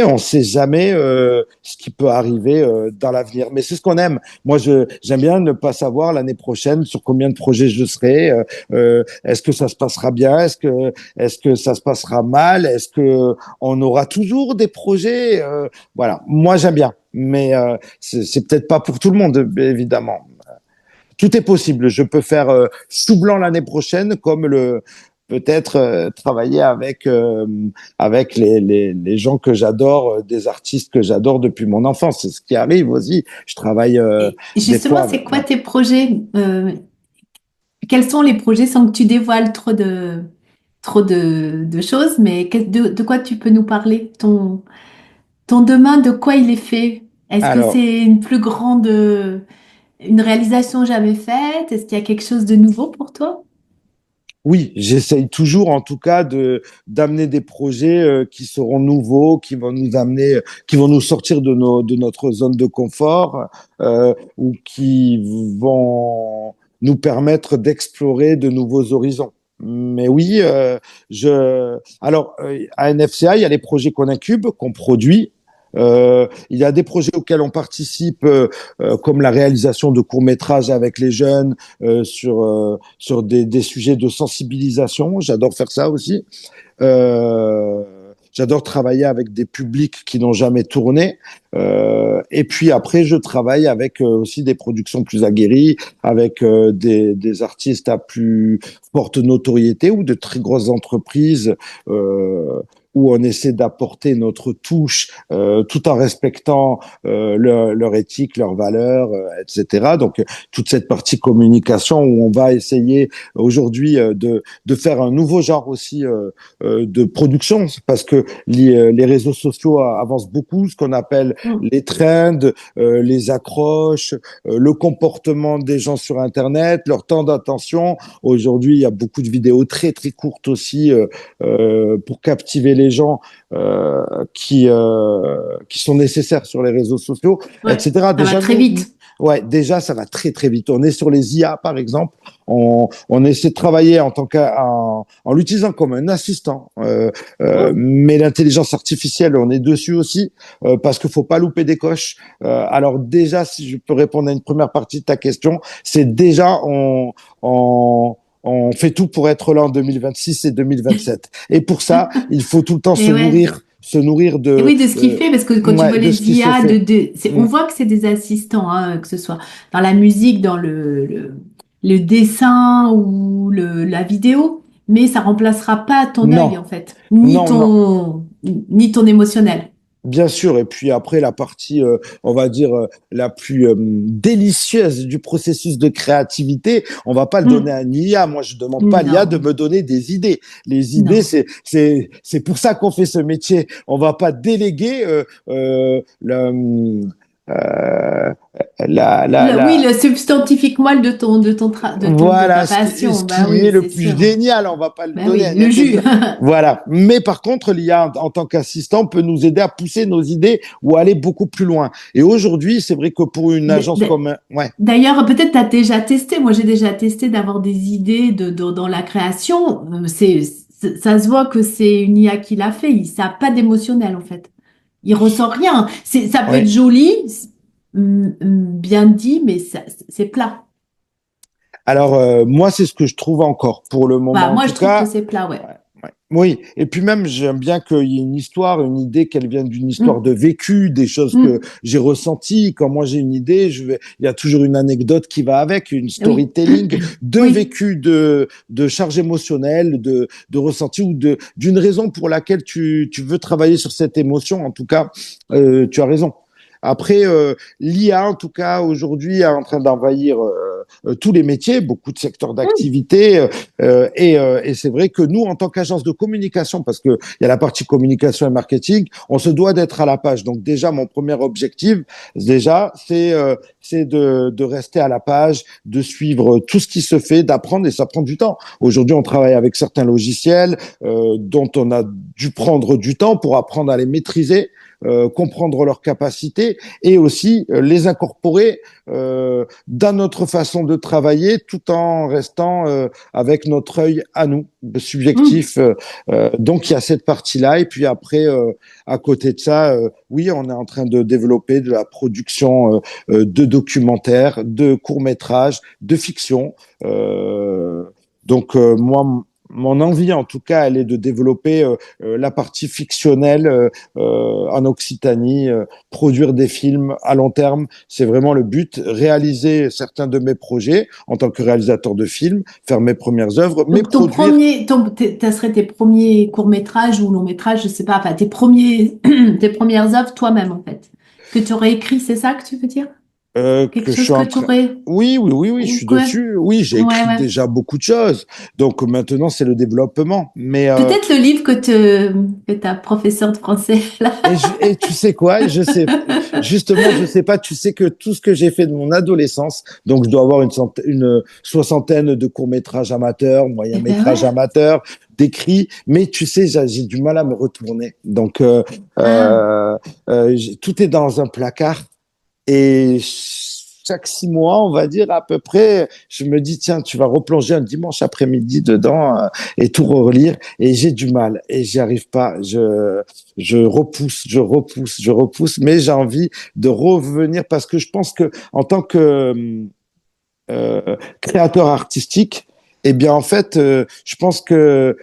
on ne sait jamais ce qui peut arriver dans l'avenir. Mais c'est ce qu'on aime. Moi, j'aime bien ne pas savoir l'année prochaine sur combien de projets je serai. Est-ce que ça se passera bien? Est-ce que ça se passera mal? Est-ce que on aura toujours des projets? Voilà. Moi, j'aime bien. Mais c'est peut-être pas pour tout le monde, évidemment. Tout est possible. Je peux faire chou blanc l'année prochaine, comme le peut-être travailler avec les gens que j'adore, des artistes que j'adore depuis mon enfance. C'est ce qui arrive aussi. Je travaille Et des justement, fois. c'est quoi Ouais. tes projets? Quels sont les projets sans que tu dévoiles trop de choses, mais de quoi tu peux nous parler? Ton demain, de quoi il est fait? Est-ce que Alors, c'est une plus grande, une réalisation jamais faite? Est-ce qu'il y a quelque chose de nouveau pour toi? oui, j'essaye toujours, en tout cas, d'amener des projets qui seront nouveaux, qui vont nous amener, qui vont nous sortir de notre zone de confort, ou qui vont nous permettre d'explorer de nouveaux horizons. Mais oui, alors à NFCA, il y a les projets qu'on incube, qu'on produit. Il y a des projets auxquels on participe, comme la réalisation de courts-métrages avec les jeunes sur des sujets de sensibilisation. J'adore faire ça aussi. Euh, J'adore travailler avec des publics qui n'ont jamais tourné. Et puis après, je travaille avec aussi des productions plus aguerries, avec des artistes à plus forte notoriété ou de très grosses entreprises où on essaie d'apporter notre touche tout en respectant leur éthique, leurs valeurs, etc. Donc toute cette partie communication où on va essayer aujourd'hui de faire un nouveau genre aussi de production parce que les réseaux sociaux avancent beaucoup, ce qu'on appelle Mm. les trends, les accroches, le comportement des gens sur Internet, leur temps d'attention. Aujourd'hui, il y a beaucoup de vidéos très très courtes aussi pour captiver les gens qui sont nécessaires sur les réseaux sociaux, Ouais, etc. ça va Déjà, très vite. ouais, déjà, ça va très très vite. On est sur les IA, par exemple. On essaie de travailler en l'utilisant comme un assistant. Mm. Mais l'intelligence artificielle, on est dessus aussi parce qu'il faut pas louper des coches. Alors déjà, si je peux répondre à une première partie de ta question, c'est déjà on fait tout pour être là en 2026 et 2027. Et pour ça, il faut tout le temps Et ouais. se nourrir Et oui, de ce qu'il fait, parce que quand tu ouais, vois de ce les qui se IA, fait. on Mm. voit que c'est des assistants, hein, que ce soit dans la musique, dans le dessin ou la vidéo, mais ça remplacera pas ton Non, œil, en fait, ni non, non. ton émotionnel. Bien sûr, et puis après la partie, on va dire, la plus délicieuse du processus de créativité, on va pas le donner Mm. à l'IA. Moi, je demande pas à l'IA de Non, me donner des idées. Les idées, non. c'est pour ça qu'on fait ce métier. On va pas déléguer euh, la, la, Oui, la, le substantifique moelle de ta voilà passion. ce Bah qui est oui, le c'est plus sûr. génial. On va pas le Bah donner oui, à le n'importe jus. qui. Voilà. Mais par contre, l'IA en tant qu'assistant peut nous aider à pousser nos idées ou aller beaucoup plus loin. Et aujourd'hui, c'est vrai que pour une D- agence d- comme, ouais, D'ailleurs, peut-être tu as déjà testé. Moi, j'ai déjà testé d'avoir des idées dans la création. Ça se voit que c'est une IA qui l'a fait. Ça n'a pas d'émotionnel, en fait. Il ressent rien. Ça peut être ouais. joli, bien dit, mais c'est plat. Alors, moi, c'est ce que je trouve encore pour le Bah, moment, en moi, tout je trouve que cas. c'est plat, ouais. Ouais, ouais. Oui, et puis même, j'aime bien qu'il y ait une histoire, une idée, qu'elle vienne d'une histoire Mm, de vécu, des choses que mm, j'ai ressenties. Quand moi j'ai une idée, il y a toujours une anecdote qui va avec, une oui, storytelling de oui. vécu, de charge émotionnelle, de ressenti ou d'une raison pour laquelle tu veux travailler sur cette émotion. En tout cas, tu as raison. Après, l'IA, en tout cas, aujourd'hui, est en train d'envahir tous les métiers, beaucoup de secteurs Mm, d'activité. Et c'est vrai que nous, en tant qu'agence de communication, parce qu'il y a la partie communication et marketing, on se doit d'être à la page. Donc déjà, mon premier objectif, déjà, c'est de rester à la page, de suivre tout ce qui se fait, d'apprendre, et ça prend du temps. Aujourd'hui, on travaille avec certains logiciels dont on a dû prendre du temps pour apprendre à les maîtriser, comprendre leurs capacités et aussi les incorporer dans notre façon de travailler tout en restant avec notre œil à nous, mm. subjectif. Donc il y a cette partie-là et puis après, à côté de ça, oui, on est en train de développer de la production de documentaires, de courts-métrages, de fiction. Donc moi, mon envie, en tout cas, elle est de développer la partie fictionnelle en Occitanie, produire des films à long terme. C'est vraiment le but, réaliser certains de mes projets en tant que réalisateur de films, faire mes premières œuvres, mais Donc, produire. ça serait tes premiers courts-métrages ou longs-métrages, je sais pas, enfin, tes premières œuvres toi-même, en fait, que tu aurais écrit, c'est ça que tu veux dire? Quelque Que je suis chose que en tu train. aurais, Oui, oui, oui, oui, je ou suis quoi? dessus. Oui, j'ai Ouais, écrit ouais. déjà beaucoup de choses. Donc maintenant, c'est le développement. Mais Peut-être le livre que ta professeure de français, là. et tu sais quoi? Je sais justement, je sais pas. Tu sais que tout ce que j'ai fait de mon adolescence, donc je dois avoir une soixantaine de courts métrages amateurs, moyens Eh ben métrages ouais. amateurs, d'écrits. Mais tu sais, j'ai du mal à me retourner. Donc Ah. tout est dans un placard. Et chaque 6 mois, on va dire à peu près, je me dis, tiens, tu vas replonger un dimanche après-midi dedans et tout relire. Et j'ai du mal et j'y arrive pas. Je repousse, je repousse, je repousse, mais j'ai envie de revenir parce que je pense que en tant que créateur artistique, eh bien, en fait, je pense que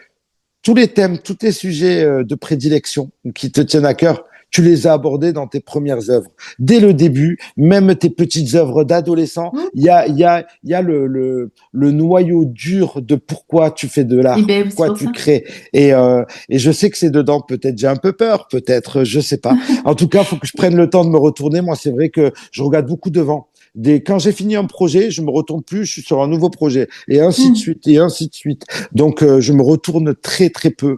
tous les thèmes, tous les sujets de prédilection qui te tiennent à cœur, tu les as abordés dans tes premières œuvres. Dès le début, même tes petites œuvres d'adolescent, Hmm. il y a le noyau dur de pourquoi tu fais de Eh l'art, ben, c'est pourquoi pour tu ça. crées. Et je sais que c'est dedans, peut-être j'ai un peu peur, peut-être, je sais pas. En tout cas, il faut que je prenne le temps de me retourner. Moi, c'est vrai que je regarde beaucoup devant. Quand j'ai fini un projet, je me retourne plus, je suis sur un nouveau projet, et ainsi de Hmm. suite, et ainsi de suite. Donc, je me retourne très, très peu.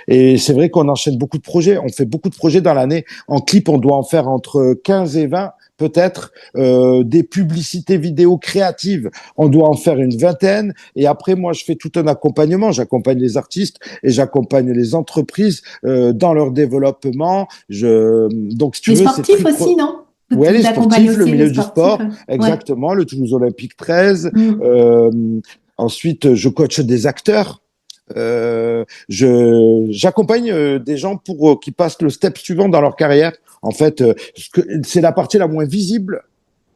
Et c'est vrai qu'on enchaîne beaucoup de projets. On fait beaucoup de projets dans l'année. En clip, on doit en faire entre 15 et 20, peut-être. Des publicités vidéo créatives, on doit en faire une vingtaine. Et après, moi, je fais tout un accompagnement. J'accompagne les artistes et j'accompagne les entreprises dans leur développement. Donc, si tu Les veux, c'est sportifs très aussi, non? Ouais, les Vous accompagnez sportifs, le aussi les milieu du sportifs. sport, Ouais. exactement, le Toulouse Olympique 13. Hmm. Euh, Ensuite, je coach des acteurs. J'accompagne des gens pour qui passent le step suivant dans leur carrière. En fait, c'est la partie la moins visible,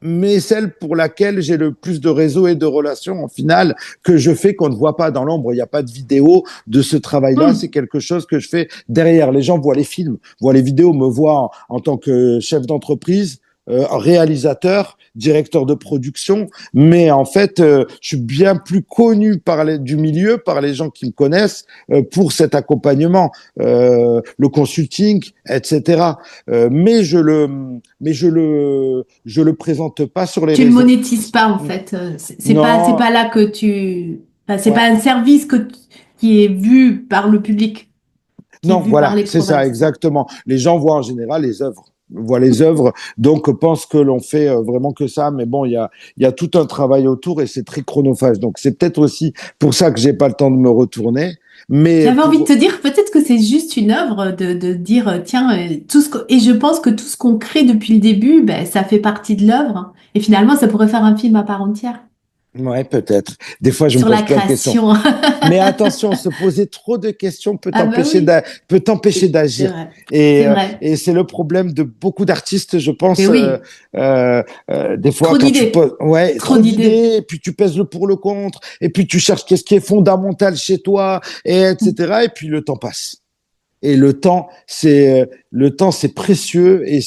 mais celle pour laquelle j'ai le plus de réseaux et de relations en finale que je fais qu'on ne voit pas dans l'ombre. Il n'y a pas de vidéo de ce travail-là. Hmm. C'est quelque chose que je fais derrière. Les gens voient les films, voient les vidéos, me voient en tant que chef d'entreprise, réalisateur, directeur de production, mais en fait, je suis bien plus connu du milieu, par les gens qui me connaissent, pour cet accompagnement, le consulting, etc. Je le présente pas sur les Tu le réseaux. monétises pas, en fait. C'est Non, pas là que tu, enfin, c'est ouais. pas un service qui est vu par le public, qui est Non, vu par voilà, les c'est ça, provinces. exactement. Les gens voient en général les œuvres. voit les œuvres, donc pense que l'on fait vraiment que ça. Mais bon, il y a tout un travail autour et c'est très chronophage. Donc c'est peut-être aussi pour ça que j'ai pas le temps de me retourner. Mais J'avais envie de pour te dire, peut-être que c'est juste une œuvre de dire, tiens, et je pense que tout ce qu'on crée depuis le début, ben, ça fait partie de l'œuvre. Et finalement, ça pourrait faire un film à part entière ouais, peut-être. Des fois, je me sur la pose plein de questions. création. Mais attention, se poser trop de questions Ah bah oui, peut t'empêcher c'est d'agir. vrai, c'est vrai. Et c'est le problème de beaucoup d'artistes, je Mais pense. oui, Des fois, trop quand tu d'idées, poses, ouais, trop trop d'idées. d'idées, et puis tu pèses le pour le contre, et puis tu cherches qu'est-ce qui est fondamental chez toi, et etc. Et puis le temps passe. Et le temps, c'est précieux, et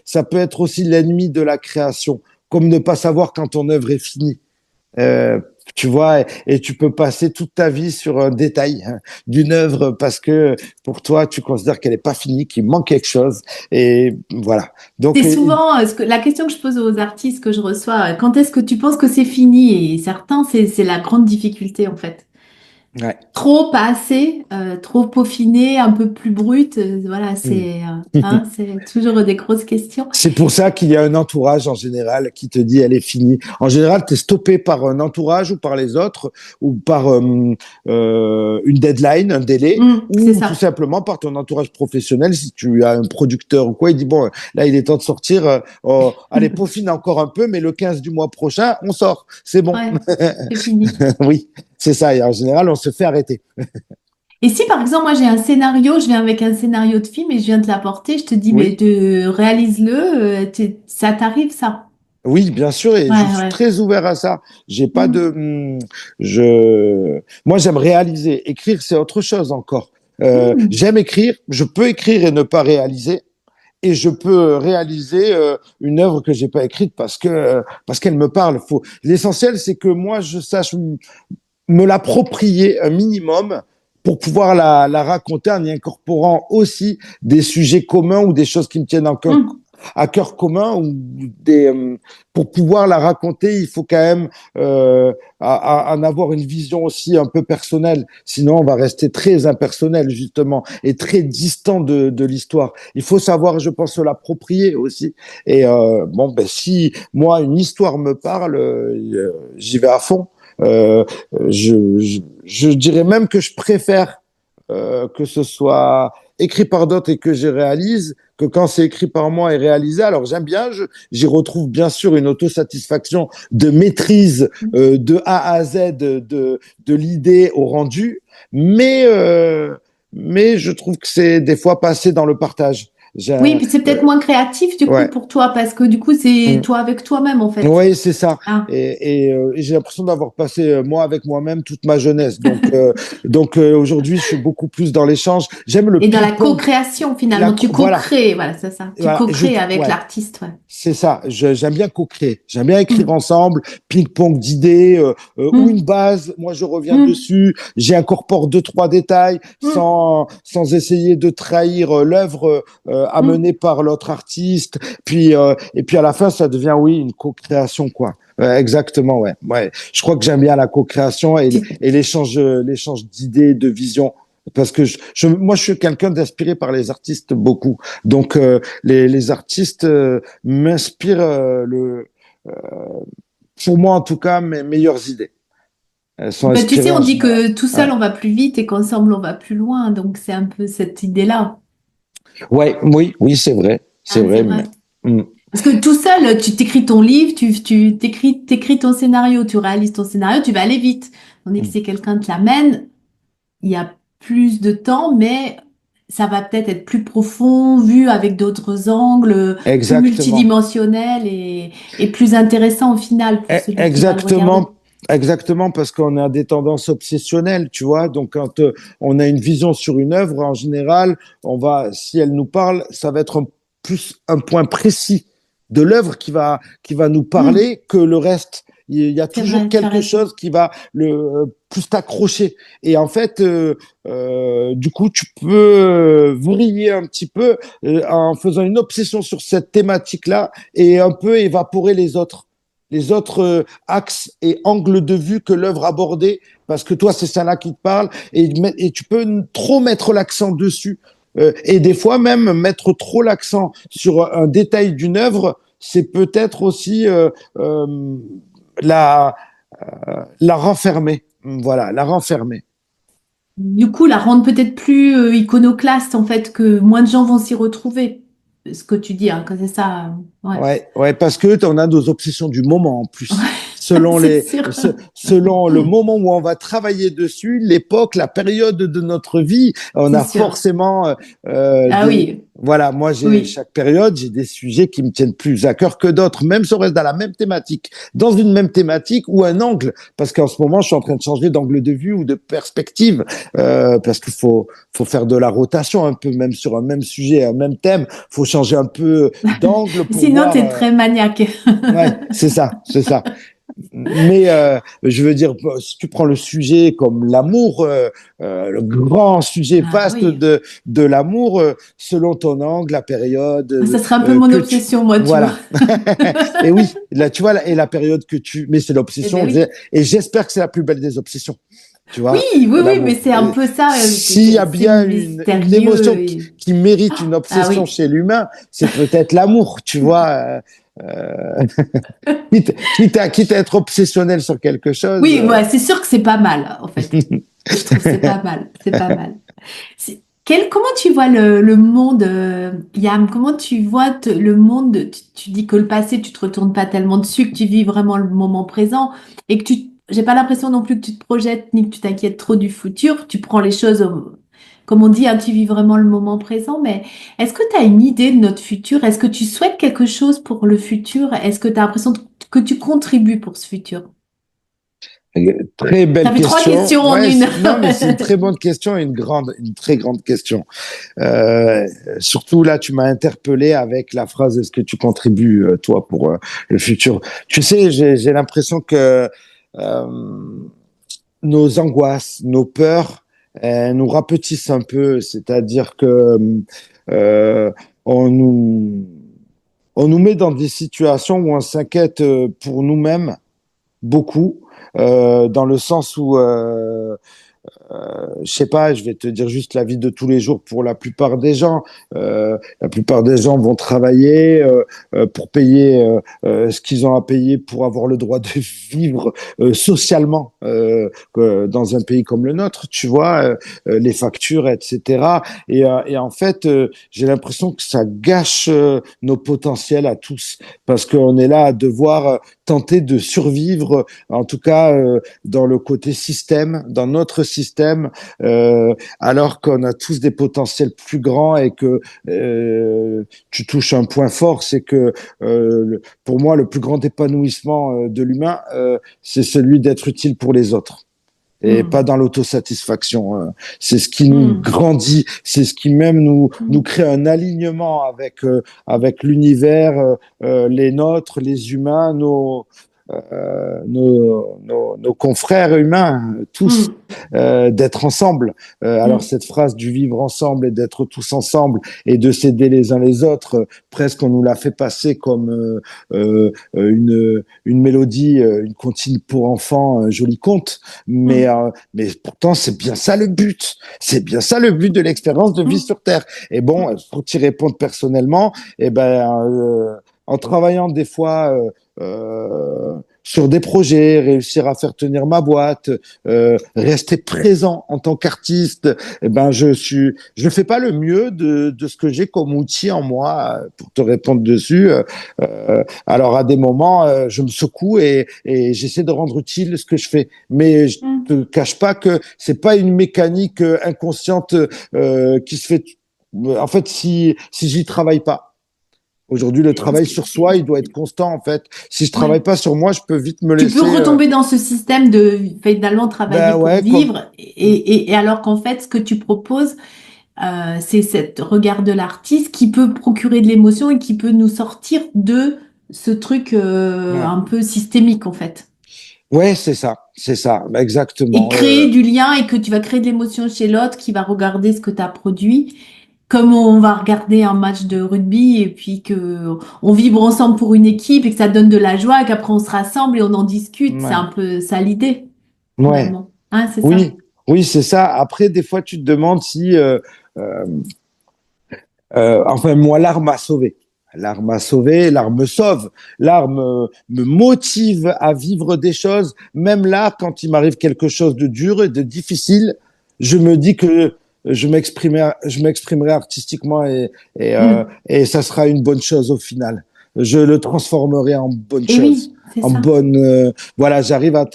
ça peut être aussi l'ennemi de la création, comme ne pas savoir quand ton œuvre est finie. Euh, Tu vois, et tu peux passer toute ta vie sur un détail d'une œuvre parce que pour toi, tu considères qu'elle n'est pas finie, qu'il manque quelque chose. Et voilà. C'est Donc, souvent la question que je pose aux artistes que je reçois, quand est-ce que tu penses que c'est fini? Et certains, c'est la grande difficulté en fait. ouais. Trop, pas assez, trop peaufiné, un peu plus brut. Voilà, Hmm. c'est toujours des grosses questions. C'est pour ça qu'il y a un entourage en général qui te dit elle est finie. En général, tu es stoppé par un entourage ou par les autres ou par une deadline, un délai C'est ou tout ça. simplement par ton entourage professionnel. Si tu as un producteur ou quoi, il dit bon, là il est temps de sortir. Oh, allez, peaufine encore un peu, mais le 15 du mois prochain, on sort. C'est bon. Ouais, c'est fini. Oui, c'est ça. Et en général, on se fait arrêter. Et si par exemple, moi j'ai un scénario, je viens avec un scénario de film et je viens te l'apporter, je te dis, mais Oui. réalise-le, ça t'arrive ça? Oui, bien sûr, et je Ouais, suis ouais. très ouvert à ça. J'ai pas Mm, de, moi j'aime réaliser. Écrire, c'est autre chose encore. mm, J'aime écrire. Je peux écrire et ne pas réaliser, et je peux réaliser une œuvre que j'ai pas écrite parce qu'elle me parle. L'essentiel, c'est que moi je sache me l'approprier un minimum pour pouvoir la raconter en y incorporant aussi des sujets communs ou des choses qui me tiennent mm. à cœur commun ou pour pouvoir la raconter, il faut quand même en avoir une vision aussi un peu personnelle. Sinon, on va rester très impersonnel justement et très distant de l'histoire. Il faut savoir, je pense, se l'approprier aussi. Et bon, ben si moi une histoire me parle, j'y vais à fond. Euh, je dirais même que je préfère que ce soit écrit par d'autres et que je réalise que quand c'est écrit par moi et réalisé. Alors j'aime bien, j'y retrouve bien sûr une autosatisfaction de maîtrise de A à Z de l'idée au rendu, mais je trouve que c'est des fois passé dans le partage. Oui, puis c'est peut-être moins créatif du coup Ouais. pour toi, parce que du coup c'est Mm. toi avec toi-même en fait. Oui, c'est ça. Ah. Et j'ai l'impression d'avoir passé moi avec moi-même toute ma jeunesse. Donc aujourd'hui, je suis beaucoup plus dans l'échange. J'aime le Et dans la ping-pong. co-création finalement, tu Voilà, co-crées, voilà, c'est ça. Tu voilà. co-crées avec Ouais, l'artiste, ouais. c'est ça. J'aime bien co-créer. J'aime bien écrire Mm, ensemble, ping-pong d'idées ou une mm, base. Moi, je reviens mm, dessus. J'incorpore deux, trois détails mm, sans essayer de trahir l'œuvre mm. amenée par l'autre artiste. Et puis à la fin, ça devient, oui, une co-création, quoi. Exactement, ouais. Ouais. Je crois que j'aime bien la co-création et l'échange d'idées, de visions. Parce que moi, je suis quelqu'un d'inspiré par les artistes beaucoup. Donc, les artistes m'inspirent euh, pour moi en tout cas, mes meilleures idées. Elles sont Ben, tu sais, inspirées on en dit général. que tout Ouais, seul on va plus vite et qu'ensemble on va plus loin, donc c'est un peu cette idée-là. ouais, oui, oui, c'est Hein, vrai, c'est mais vrai. hmm, Parce que tout seul, tu t'écris ton livre, t'écris ton scénario, tu réalises ton scénario, tu vas aller vite. Tandis que hmm, si quelqu'un te l'amène, il y a plus de temps, mais ça va peut-être être plus profond, vu avec d'autres angles, plus exactement. multidimensionnel et plus intéressant au final pour celui qui va le regarder. Exactement, exactement, parce qu'on a des tendances obsessionnelles, tu vois. Donc, quand on a une vision sur une œuvre, en général, si elle nous parle, ça va être plus un point précis de l'œuvre qui va nous Hmm, parler que le reste. Il y a c'est toujours vrai, tu as quelque raison. chose qui va plus t'accrocher. Et en fait, du coup, tu peux vriller un petit peu en faisant une obsession sur cette thématique-là et un peu évaporer les autres axes et angles de vue que l'œuvre abordait, parce que toi, c'est ça là qui te parle, et tu peux trop mettre l'accent dessus Et des fois même mettre trop l'accent sur un détail d'une œuvre, c'est peut-être aussi la la renfermer. Voilà, la renfermer. Du coup, la rendre peut-être plus iconoclaste, en fait, que moins de gens vont s'y retrouver. Ce que tu dis, hein, que c'est ça. Ouais, Ouais, ouais, parce que on a nos obsessions du moment en plus. c'est sûr. Selon le moment où on va travailler dessus, l'époque, la période de notre vie, on C'est a sûr. forcément Ah oui, voilà, moi j'ai oui. chaque période, j'ai des sujets qui me tiennent plus à cœur que d'autres, même si on reste dans la même thématique, dans une même thématique ou un angle, parce qu'en ce moment je suis en train de changer d'angle de vue ou de perspective, parce qu'il faut faire de la rotation un peu, même sur un même sujet, un même thème, faut changer un peu d'angle pour Sinon, tu voir. es très maniaque. Ouais, c'est ça, c'est ça. Mais je veux dire, si tu prends le sujet comme l'amour, le grand sujet Ah vaste oui. de l'amour, selon ton angle, la période Ça serait un peu mon que tu, obsession, moi, tu vois. voilà. Et oui, là, tu vois, et la période que tu, mais c'est Eh l'obsession. ben oui. Et j'espère que c'est la plus belle des obsessions. Tu Oui, vois, oui, oui, mais l'amour. c'est un peu ça. S'il y a C'est bien une mystérieux. émotion qui mérite une Ah obsession oui. chez l'humain, c'est peut-être l'amour, tu vois. Quitte à être obsessionnel sur quelque chose. Oui, ouais, c'est sûr que c'est pas mal, en fait. Je trouve que c'est pas mal. C'est pas mal. Comment tu vois le monde, Yam? Comment tu vois le monde? Tu dis que le passé, tu te retournes pas tellement dessus, que tu vis vraiment le moment présent et que j'ai pas l'impression non plus que tu te projettes ni que tu t'inquiètes trop du futur. Tu prends les choses, comme on dit, hein, tu vis vraiment le moment présent. Mais est-ce que tu as une idée de notre futur? Est-ce que tu souhaites quelque chose pour le futur? Est-ce que tu as l'impression que tu contribues pour ce futur? Très Ça belle fait trois question. questions en Ouais, une. non, mais c'est une très bonne question et une très grande question. Euh, Surtout là, tu m'as interpellé avec la phrase "Est-ce que tu contribues toi pour le futur?" Tu sais, j'ai l'impression que euh, nos angoisses, nos peurs, nous rapetissent un peu. C'est-à-dire que euh, on nous on nous met dans des situations où on s'inquiète pour nous-mêmes beaucoup, dans le sens où je sais pas, je vais te dire juste la vie de tous les jours pour la plupart des gens. La plupart des gens vont travailler pour payer ce qu'ils ont à payer pour avoir le droit de vivre socialement dans un pays comme le nôtre, tu vois, les factures, etc. Et en fait, j'ai l'impression que ça gâche nos potentiels à tous parce qu'on est là à devoir tenter de survivre, en tout cas dans le côté système, dans notre système, alors qu'on a tous des potentiels plus grands et que tu touches un point fort, c'est que pour moi, le plus grand épanouissement de l'humain, c'est celui d'être utile pour les autres et pas Hmm. dans l'autosatisfaction. C'est ce qui nous Hmm. grandit, c'est ce qui même nous Hmm. crée un alignement avec l'univers, les nôtres, les humains, nos confrères humains, tous, Hmm. d'être ensemble. Alors Hmm. cette phrase du vivre ensemble et d'être tous ensemble et de s'aider les uns les autres, presque on nous l'a fait passer comme une mélodie, une comptine pour enfants, un joli conte, Hmm. mais pourtant c'est bien ça le but. C'est bien ça le but de l'expérience de vie Hmm. sur Terre. Et bon, pour t'y répondre personnellement, eh ben, en travaillant des fois sur des projets, réussir à faire tenir ma boîte, rester présent en tant qu'artiste, eh ben je fais pas le mieux de ce que j'ai comme outil en moi pour te répondre dessus. Alors à des moments, je me secoue et j'essaie de rendre utile ce que je fais, mais je Hmm. te cache pas que c'est pas une mécanique inconsciente qui se fait. En fait, si j'y travaille pas. Aujourd'hui, le travail sur soi, il doit être constant, en fait. Si je Ouais. travaille pas sur moi, je peux vite me Tu peux laisser, retomber dans ce système de finalement travailler ben pour ouais, comme, vivre et alors qu'en fait, ce que tu proposes, c'est cette regard de l'artiste qui peut procurer de l'émotion et qui peut nous sortir de ce truc ouais, un peu systémique en fait. ouais, c'est ça, ben Et exactement. créer du lien et que tu vas créer de l'émotion chez l'autre qui va regarder ce que tu as produit. Comme on va regarder un match de rugby et puis que on vibre ensemble pour une équipe et que ça donne de la joie et qu'après on se rassemble et on en discute. C'est un Ouais, peu ça l'idée, ouais, finalement. Hein, c'est ça? oui, oui, c'est ça. Après, des fois, tu te demandes si, Enfin, moi, l'art m'a sauvé. L'art m'a sauvé, l'art me sauve, l'art me motive à vivre des choses. Même là, quand il m'arrive quelque chose de dur et de difficile, je me dis que je m'exprimerai artistiquement Mm. et ça sera une bonne chose au final. Je le transformerai en bonne Et chose, oui, c'est en ça. bonne. Voilà, j'arrive à.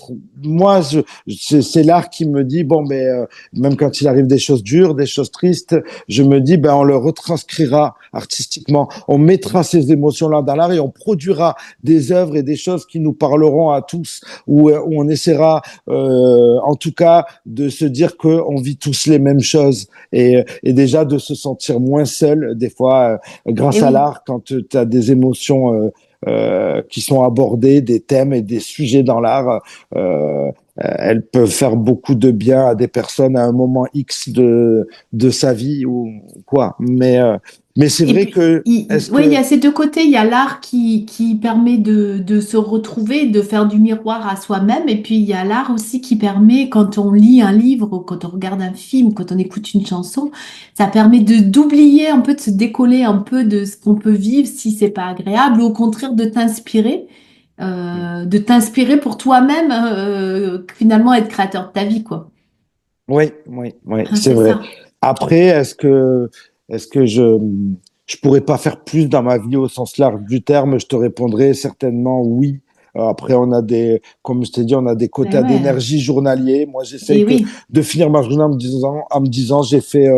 Moi, c'est l'art qui me dit bon, mais même quand il arrive des choses dures, des choses tristes, je me dis ben on le retranscrira artistiquement, on mettra ces émotions-là dans l'art et on produira des œuvres et des choses qui nous parleront à tous, où on essaiera, en tout cas, de se dire qu'on vit tous les mêmes choses et déjà de se sentir moins seul des fois Et grâce à oui. l'art quand tu as des émotions qui sont abordées, des thèmes et des sujets dans l'art. Elles peuvent faire beaucoup de bien à des personnes à un moment X de sa vie ou quoi. Mais c'est Et vrai puis, que, est-ce ouais, il y a que, ces deux côtés. Il y a l'art qui permet de se retrouver, de faire du miroir à soi-même. Et puis, il y a l'art aussi qui permet, quand on lit un livre, ou quand on regarde un film, quand on écoute une chanson, ça permet d'oublier un peu, de se décoller un peu de ce qu'on peut vivre si c'est pas agréable, ou au contraire de t'inspirer pour toi-même, finalement, être créateur de ta vie, quoi. oui, oui, oui, Hein, c'est c'est vrai. ça. Après, est-ce que je pourrais pas faire plus dans ma vie au sens large du terme? Je te répondrais certainement oui. Après, comme je t'ai dit, on a des Ben quotas ouais. d'énergie journaliers. Moi, j'essaye Et oui, de finir ma journée en me disant, j'ai fait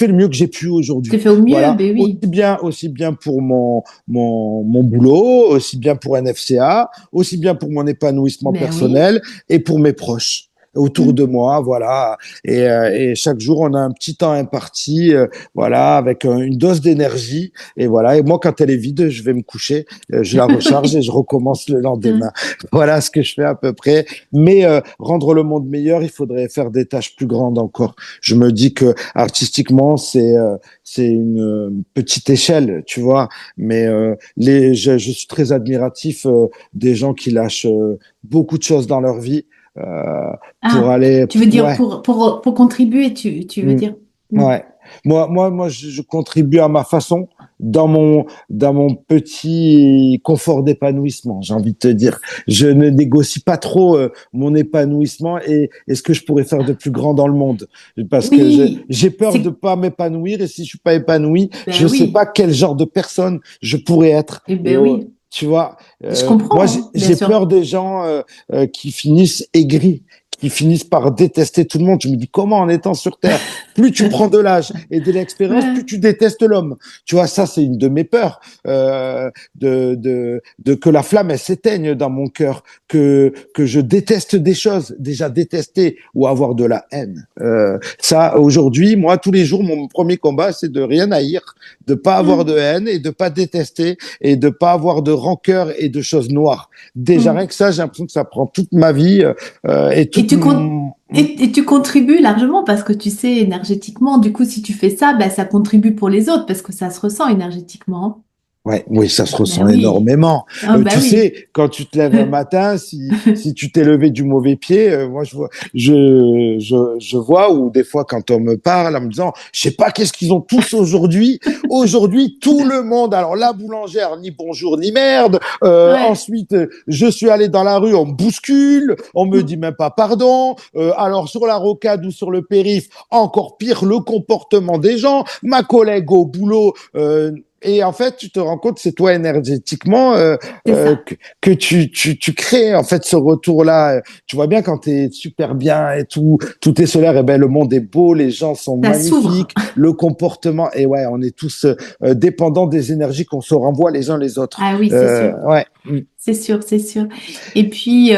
le mieux que j'ai pu c'est aujourd'hui. fait au mieux, Voilà. ben oui. Aussi bien pour mon boulot, aussi bien pour NFCA, aussi bien pour mon épanouissement Ben oui. personnel et pour mes proches autour de moi, voilà. Et chaque jour, on a un petit temps imparti, voilà, avec une dose d'énergie. Et voilà. Et moi, quand elle est vide, je vais me coucher, je la recharge et Oui. je recommence le lendemain. Hein. Voilà ce que je fais à peu près. Mais rendre le monde meilleur, il faudrait faire des tâches plus grandes encore. Je me dis que artistiquement, c'est une petite échelle, tu vois. Mais je suis très admiratif des gens qui lâchent beaucoup de choses dans leur vie. Euh, pour Ah, aller, tu veux dire ouais, pour contribuer, tu veux mm, dire. Mm. ouais. Moi, je contribue à ma façon dans mon petit confort d'épanouissement, j'ai envie de te dire. Je ne négocie pas trop mon épanouissement et ce que je pourrais faire de plus grand dans le monde. Parce que Oui, j'ai peur de c'est pas m'épanouir et si je suis pas épanoui, je ben sais pas oui, quel genre de personne je pourrais être. et ben oui, Tu vois, je moi, comprends, hein, bien j'ai peur sûr. des gens qui finissent aigris, qui finissent par détester tout le monde. Je me dis, comment en étant sur Terre, plus tu prends de l'âge et de l'expérience, plus Ouais. tu détestes l'homme. Tu vois, ça, c'est une de mes peurs, de que la flamme, elle s'éteigne dans mon cœur, que je déteste des choses, déjà détester ou avoir de la haine. Ça, aujourd'hui, moi, tous les jours, mon premier combat, c'est de rien haïr, de pas avoir de Mm. haine et de pas détester et de pas avoir de rancœur et de choses noires. Déjà, rien Mm. que ça, j'ai l'impression que ça prend toute ma vie et Et toute tu et tu contribues largement parce que tu sais énergétiquement, du coup, si tu fais ça, ben, ça contribue pour les autres parce que ça se ressent énergétiquement. Ouais, oui, ça se Ben ressent oui, énormément. ah, ben Tu oui. sais, quand tu te lèves un matin, si tu t'es levé du mauvais pied, moi je vois ou des fois quand on me parle en me disant, je sais pas qu'est-ce qu'ils ont tous aujourd'hui. Aujourd'hui, tout le monde. Alors la boulangère, ni bonjour ni merde. Ouais. Ensuite, je suis allé dans la rue, on me bouscule, on me dit même pas pardon. Alors sur la rocade ou sur le périph, encore pire le comportement des gens. Ma collègue au boulot. Et en fait, tu te rends compte, c'est toi énergétiquement C'est ça. que tu crées en fait ce retour-là. Tu vois bien quand tu es super bien et tout est solaire, et ben le monde est beau, les gens sont Ça s'ouvre. magnifiques, le comportement, et ouais, on est tous dépendants des énergies qu'on se renvoie les uns les autres. Ah oui, c'est sûr. Ouais. C'est sûr, c'est sûr. Et puis,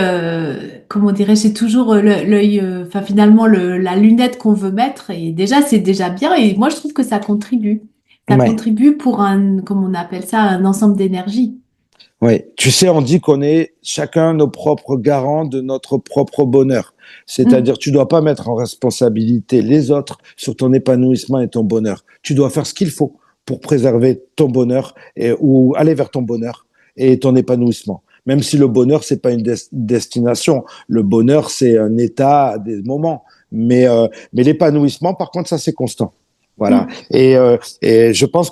comment dirais-je, c'est toujours l'œil, enfin finalement la lunette qu'on veut mettre. Et déjà, c'est déjà bien. Et moi, je trouve que ça contribue. Ça Ouais. contribue pour un, comme on appelle ça, un ensemble d'énergie. Ouais, tu sais, on dit qu'on est chacun nos propres garants de notre propre bonheur. Mm. C'est-à-dire, tu dois pas mettre en responsabilité les autres sur ton épanouissement et ton bonheur. Tu dois faire ce qu'il faut pour préserver ton bonheur ou aller vers ton bonheur et ton épanouissement. Même si le bonheur, c'est pas une destination. Le bonheur, c'est un état à des moments. Mais l'épanouissement, par contre, ça, c'est constant. Voilà. Et je pense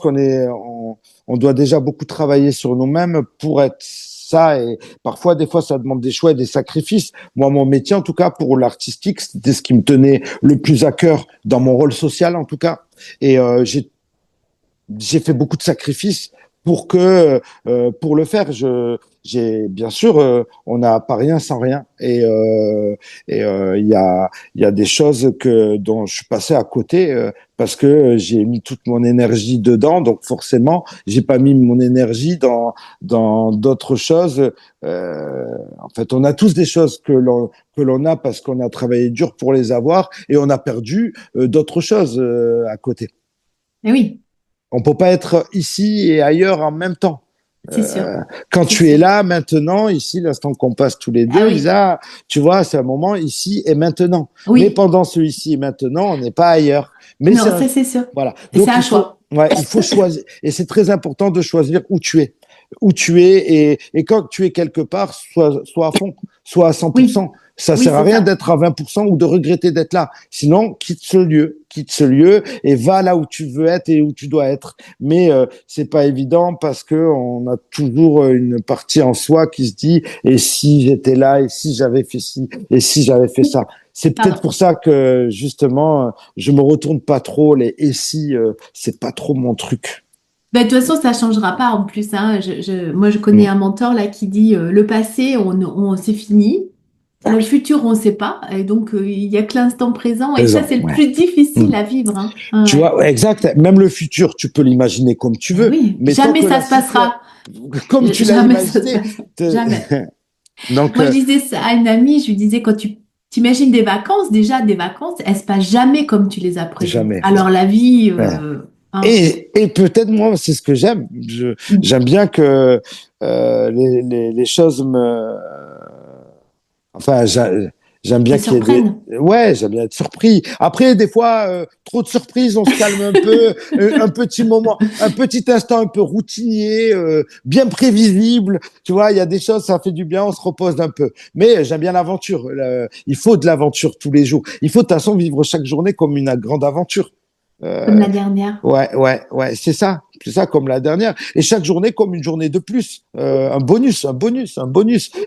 on doit déjà beaucoup travailler sur nous-mêmes pour être ça. Et parfois, des fois, ça demande des choix et des sacrifices. Moi, mon métier, en tout cas, pour l'artistique, c'était ce qui me tenait le plus à cœur dans mon rôle social, en tout cas. Et j'ai fait beaucoup de sacrifices pour le faire. J'ai bien sûr, on n'a pas rien sans rien, il y a des choses dont je suis passé à côté parce que j'ai mis toute mon énergie dedans, donc forcément, j'ai pas mis mon énergie dans d'autres choses. En fait, on a tous des choses que l'on a parce qu'on a travaillé dur pour les avoir et on a perdu d'autres choses à côté. Mais oui, On peut pas être ici et ailleurs en même temps. c'est sûr. Quand C'est tu es sûr. là maintenant, ici, l'instant qu'on passe tous les Ah deux, oui, Isa, tu vois, c'est un moment ici et maintenant. Mais oui. pendant ce ici et maintenant, on n'est pas ailleurs. Mais Non, ça c'est sûr. voilà. Et c'est Donc un choix. il faut choisir. Et c'est très important de choisir où tu es. Où tu es et quand tu es quelque part, soit à fond, soit à Oui, 100%. Ça oui, sert à c'est rien ça. d'être à 20% ou de regretter d'être là. Sinon, quitte ce lieu et va là où tu veux être et où tu dois être. Mais c'est pas évident parce que on a toujours une partie en soi qui se dit et si j'étais là et si j'avais fait ci et si j'avais fait ça. C'est peut-être Pardon. pour ça que justement je me retourne pas trop les et si c'est pas trop mon truc. Ben, de toute façon, ça changera pas en plus, hein. Moi, je connais Mm. un mentor là qui dit le passé, c'est fini. Le futur, on ne sait pas. Et donc, il y a que l'instant présent. Et ça, Présent, c'est le ouais. plus Mm. difficile à vivre, hein. Ah Tu ouais. vois, ouais, exact. Même le futur, tu peux l'imaginer comme tu Eh veux, oui, mais tant jamais que ça la se situation, passera. comme tu l'as Jamais ça se imaginé, passera. te- Jamais. donc Moi, je disais ça à une amie, je lui disais, quand tu t'imagines des vacances, déjà, des vacances, elles se passent jamais comme tu les as prévues. jamais. Alors, la vie, Ouais. hein. Et peut-être moi, c'est ce que j'aime. J'aime bien que les choses enfin, j'aime Te bien qu'il y ait surprennent. ouais, j'aime bien être surpris. Après, des fois, trop de surprises, on se calme un peu, un petit moment, un petit instant un peu routinier, bien prévisible. Tu vois, il y a des choses, ça fait du bien, on se repose un peu. Mais j'aime bien l'aventure. Il faut de l'aventure tous les jours. Il faut de toute façon vivre chaque journée comme une grande aventure. Comme Euh, la dernière. ouais, c'est ça comme la dernière. Et chaque journée comme une journée de plus, un bonus,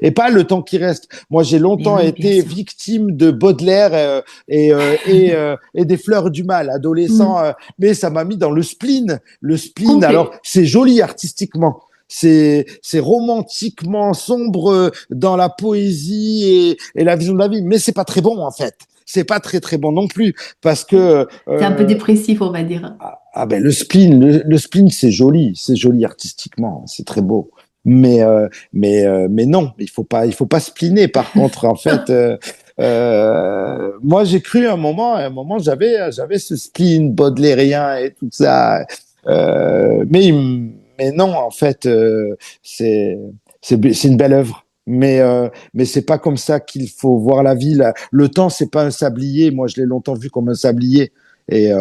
et pas le temps qui reste. Moi, j'ai Mais longtemps oui, bien été sûr. victime de Baudelaire et des fleurs du mal, adolescent, Hmm. mais ça m'a mis dans le spleen. Le spleen, alors Complet. c'est joli artistiquement. C'est romantiquement sombre dans la poésie et la vision de la vie, mais c'est pas très bon en fait. C'est pas très très bon non plus parce que C'est un peu dépressif, on va dire. ben le spleen c'est joli artistiquement, c'est très beau. Mais non, il faut pas spleener. Par contre, en fait, moi j'ai cru à un moment j'avais ce spleen baudelairien et tout ça, mais non, en fait, c'est c'est une belle œuvre. Mais c'est pas comme ça qu'il faut voir la vie. Le temps, c'est pas un sablier. Moi, je l'ai longtemps vu comme un sablier. Et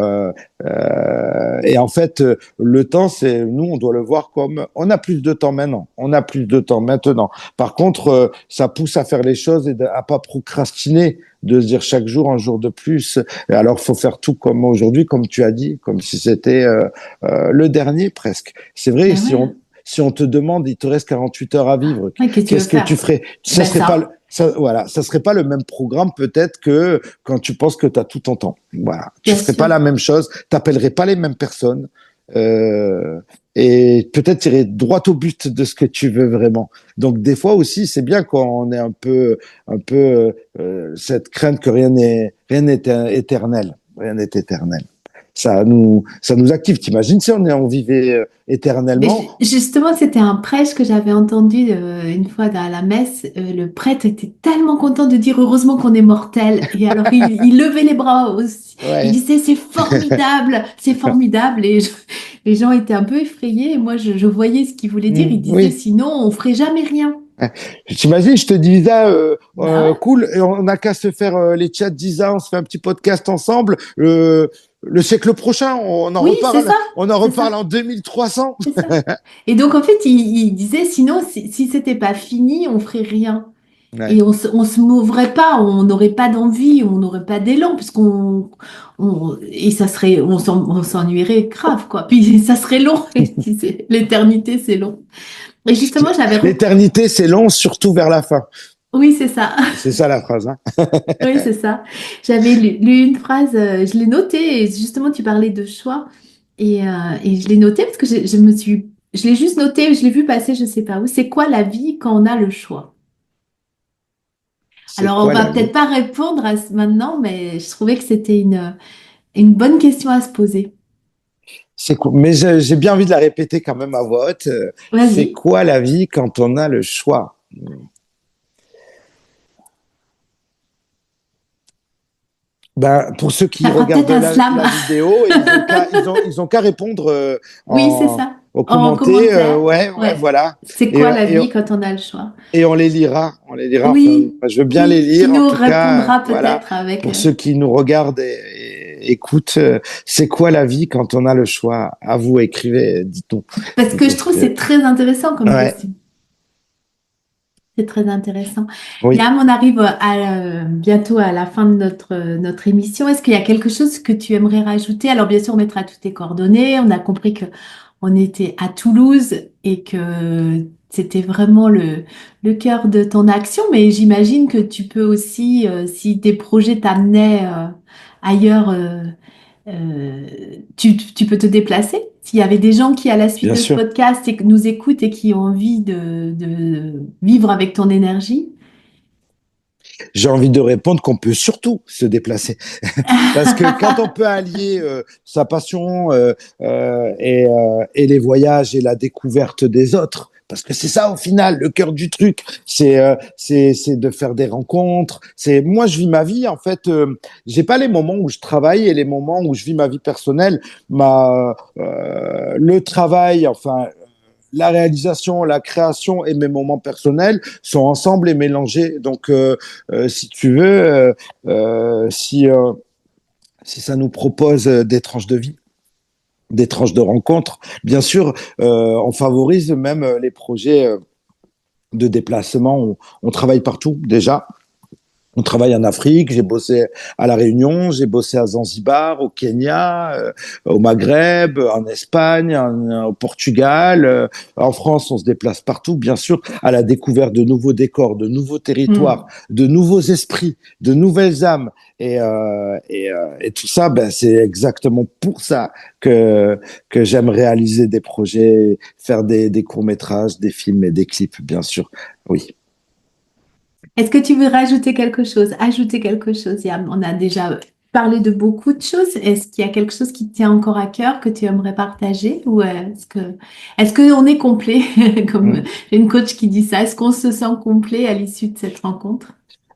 en fait, le temps, c'est nous, on doit le voir comme on a plus de temps maintenant. On a plus de temps maintenant. Par contre, ça pousse à faire les choses et à pas procrastiner, de se dire chaque jour un jour de plus. Et alors, faut faire tout comme aujourd'hui, comme tu as dit, comme si c'était le dernier presque. C'est vrai, Ben ouais. si on te demande, il te reste 48 heures à vivre, Ouais, qu'est-ce que tu veux qu'est-ce que tu faire? ferais? Ça Ben serait pas ça. voilà, ça serait pas le même programme peut-être que quand tu penses que tu as tout ton temps. Voilà, tu Bien ferais pas sûr. la même chose, t'appellerais pas les mêmes personnes, euh, et peut-être irais droit au but de ce que tu veux vraiment. Donc des fois aussi, c'est bien quand on est un peu cette crainte que rien n'est éternel, rien n'est éternel. Ça nous active. T'imagines si on vivait Mais éternellement? justement, c'était un prêche que j'avais entendu une fois à la messe. Le prêtre était tellement content de dire heureusement qu'on est mortel. Et alors, il levait les bras aussi. Il Ouais. disait c'est formidable, c'est formidable. Et les gens étaient un peu effrayés. Et moi, je voyais ce qu'il voulait dire. Il disait Oui. sinon, on ferait jamais rien. T'imagines, je te dis ça, Bah ouais, cool, et on n'a qu'à se faire les chats d'Isa, on se fait un petit podcast ensemble. Le siècle prochain, oui, on en c'est reparle ça, en 2300. c'est ça. Et donc, en fait, il disait sinon, si c'était pas fini, on ferait rien. Ouais. Et on se mouvrait pas, on n'aurait pas d'envie, on n'aurait pas d'élan, et ça serait, on s'ennuierait grave, quoi. Puis ça serait long. L'éternité, c'est long. Et justement, L'éternité, c'est long, surtout vers la fin. oui, c'est ça. C'est ça la phrase, hein. Oui, c'est ça. J'avais lu une phrase, je l'ai notée, et justement, tu parlais de choix. Et je l'ai notée parce que je l'ai juste noté, je l'ai vu passer, je sais pas où. C'est quoi la vie quand on a le choix? C'est Alors, on quoi va la peut-être vie? pas répondre à maintenant, mais je trouvais que c'était une bonne question à se poser. C'est quoi? Mais j'ai bien envie de la répéter quand même à voix haute. C'est Vas-y. quoi la vie quand on a le choix? Ben, pour ceux qui Ça fera regardent peut-être un slam. la vidéo, ils ont qu'à répondre Oui, c'est ça. au En commenté. commentaire. Ouais, ouais, Ouais. voilà. C'est Et, quoi la vie quand on a le choix? et on les lira. On les lira. Enfin, Oui, je veux bien les oui. Tu lire, en nous tout cas. répondras Voilà. peut-être avec. Pour ceux qui nous regardent et écoutent, c'est quoi la vie quand on a le choix? À vous, écrivez, dites-nous. Parce que je trouve que Parce que, c'est très intéressant comme ouais, question. C'est très intéressant. oui. Yam, on arrive bientôt à la fin de notre émission. Est-ce qu'il y a quelque chose que tu aimerais rajouter? Alors, bien sûr, on mettra toutes tes coordonnées. On a compris que on était à Toulouse et que c'était vraiment le cœur de ton action. Mais j'imagine que tu peux aussi, si des projets t'amenaient ailleurs, tu peux te déplacer. S'il y avait des gens qui, à la suite Bien de ce sûr. podcast, et que nous écoutent et qui ont envie de vivre avec ton énergie. J'ai envie de répondre qu'on peut surtout se déplacer. Parce que quand on peut allier sa passion et les voyages et la découverte des autres, parce que c'est ça au final le cœur du truc, c'est de faire des rencontres. C'est moi je vis ma vie en fait. J'ai pas les moments où je travaille et les moments où je vis ma vie personnelle. Le travail, enfin la réalisation, la création et mes moments personnels sont ensemble et mélangés. Donc, si tu veux, si ça nous propose des tranches de vie, des tranches de rencontres, bien sûr, on favorise même les projets de déplacement. On travaille partout déjà. On travaille en Afrique, j'ai bossé à La Réunion, j'ai bossé à Zanzibar, au Kenya, au Maghreb, en Espagne, au Portugal. En France, on se déplace partout, bien sûr, à la découverte de nouveaux décors, de nouveaux territoires, Hmm. de nouveaux esprits, de nouvelles âmes. Et tout ça, ben, c'est exactement pour ça que j'aime réaliser des projets, faire des courts-métrages, des films et des clips, bien sûr. Oui. Est-ce que tu veux rajouter quelque chose, ajouter quelque chose, Yam? On a déjà parlé de beaucoup de choses. Est-ce qu'il y a quelque chose qui te tient encore à cœur que tu aimerais partager? Ou est-ce que on est complet, comme Mm. une coach qui dit ça? Est-ce qu'on se sent complet à l'issue de cette rencontre?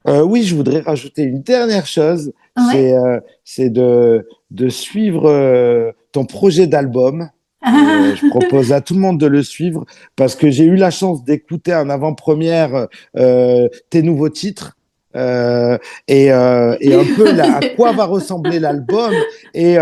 Oui, je voudrais rajouter une dernière chose, Ouais. c'est de suivre ton projet d'album. Je propose à tout le monde de le suivre parce que j'ai eu la chance d'écouter en avant-première tes nouveaux titres. Et un peu là, à quoi va ressembler l'album et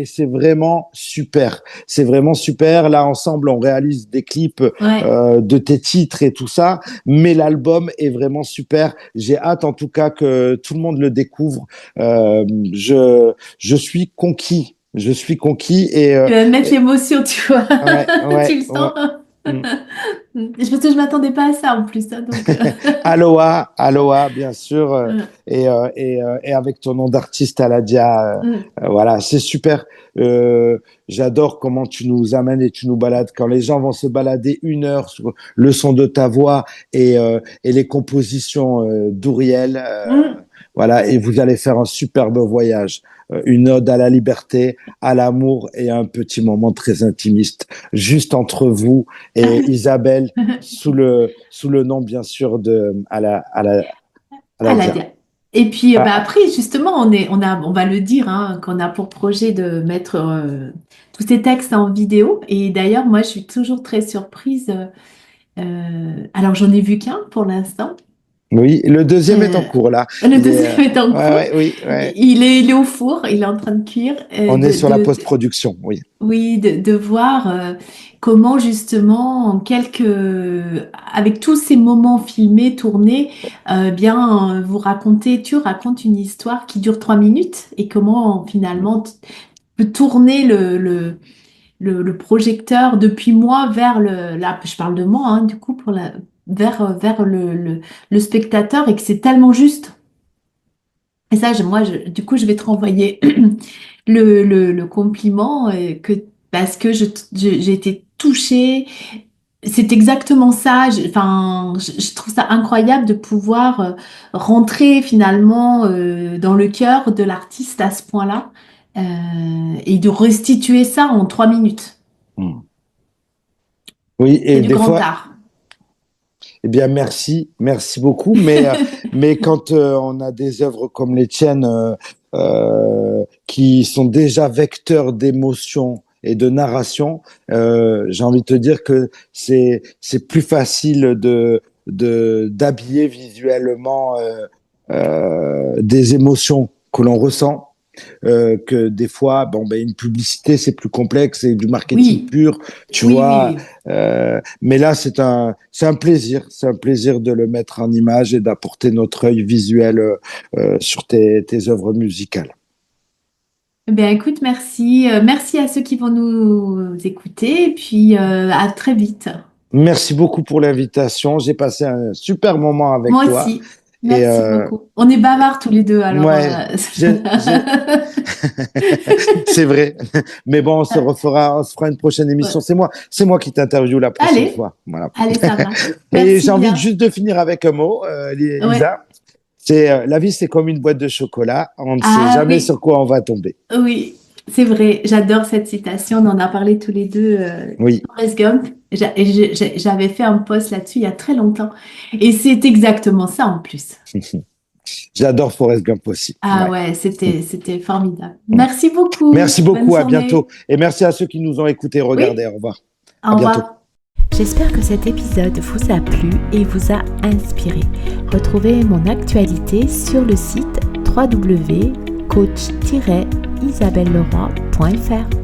c'est vraiment super. C'est vraiment super. Là, ensemble, on réalise des clips Ouais. de tes titres et tout ça, mais l'album est vraiment super. J'ai hâte, en tout cas, que tout le monde le découvre. Euh, je suis conquis. Je suis conquis Tu vas mettre l'émotion, tu vois. ouais, Tu ouais, le ouais. sens? Mm. Je pense que je m'attendais pas à ça en plus, hein, donc. Aloha, Aloha, bien sûr, et avec ton nom d'artiste Aladia, Mm. voilà, c'est super. J'adore comment tu nous amènes et tu nous balades. Quand les gens vont se balader 1 heure sur le son de ta voix et les compositions d'Ouriel, Mm. voilà, et vous allez faire un superbe voyage. Une ode à la liberté, à l'amour et un petit moment très intimiste, juste entre vous et Isabelle sous le nom, bien sûr, de à la À la dia. dia. Et puis bah, Ah, après, justement, on va le dire, hein, qu'on a pour projet de mettre tous ces textes en vidéo. Et d'ailleurs, moi, je suis toujours très surprise. Alors, j'en ai vu qu'un pour l'instant. oui, le deuxième est en Euh, cours, là. le Il est, deuxième est en ouais, cours. ouais, oui, ouais. Il est au four, il est en train de cuire. On est sur la post-production, oui. Oui, de voir. comment justement, avec tous ces moments filmés, tournés, tu racontes une histoire qui dure 3 minutes et comment finalement tu peux tourner le projecteur depuis moi vers là, je parle de moi, hein, du coup, vers le spectateur et que c'est tellement juste. Et ça, du coup, je vais te renvoyer le compliment parce que j'ai été touchée. C'est exactement ça. Je trouve ça incroyable de pouvoir rentrer finalement dans le cœur de l'artiste à ce point-là et de restituer ça en 3 minutes. Oui, C'est et du des grand fois, art. eh bien, merci beaucoup. Mais quand on a des œuvres comme les tiennes qui sont déjà vecteurs d'émotion et de narration, j'ai envie de te dire que c'est plus facile d'habiller visuellement des émotions que l'on ressent. Que des fois, une publicité, c'est plus complexe, c'est du marketing Oui, pur, tu oui, oui, vois. oui. Mais là, c'est un plaisir de le mettre en image et d'apporter notre œil visuel sur tes œuvres musicales. Eh bien, écoute, merci. Merci à ceux qui vont nous écouter et puis à très vite. Merci beaucoup pour l'invitation. J'ai passé un super moment avec Moi toi. aussi. Et Merci beaucoup. On est bavards tous les deux, alors. ouais, j'ai- c'est vrai. Mais bon, on se fera une prochaine émission. Ouais. C'est moi qui t'interviewe la prochaine Allez, fois. Voilà. allez, ça marche. Et Merci j'ai envie bien. juste de finir avec un mot, Ouais. Lisa. La vie, c'est comme une boîte de chocolat. On ne sait Ah jamais sur oui, quoi on va tomber. oui, c'est vrai. J'adore cette citation. On en a parlé tous les deux. Oui. Forrest Gump. J'avais fait un post là-dessus il y a très longtemps. Et c'est exactement ça en plus. J'adore Forrest Gump aussi. Ah Ouais. ouais, c'était formidable. Merci Merci beaucoup. Bonne beaucoup. À bientôt. journée. Et merci à ceux qui nous ont écoutés, regardés. Oui, Au revoir. À au bientôt. revoir. J'espère que cet épisode vous a plu et vous a inspiré. Retrouvez mon actualité sur le site www.coach-isabelleleroy.fr.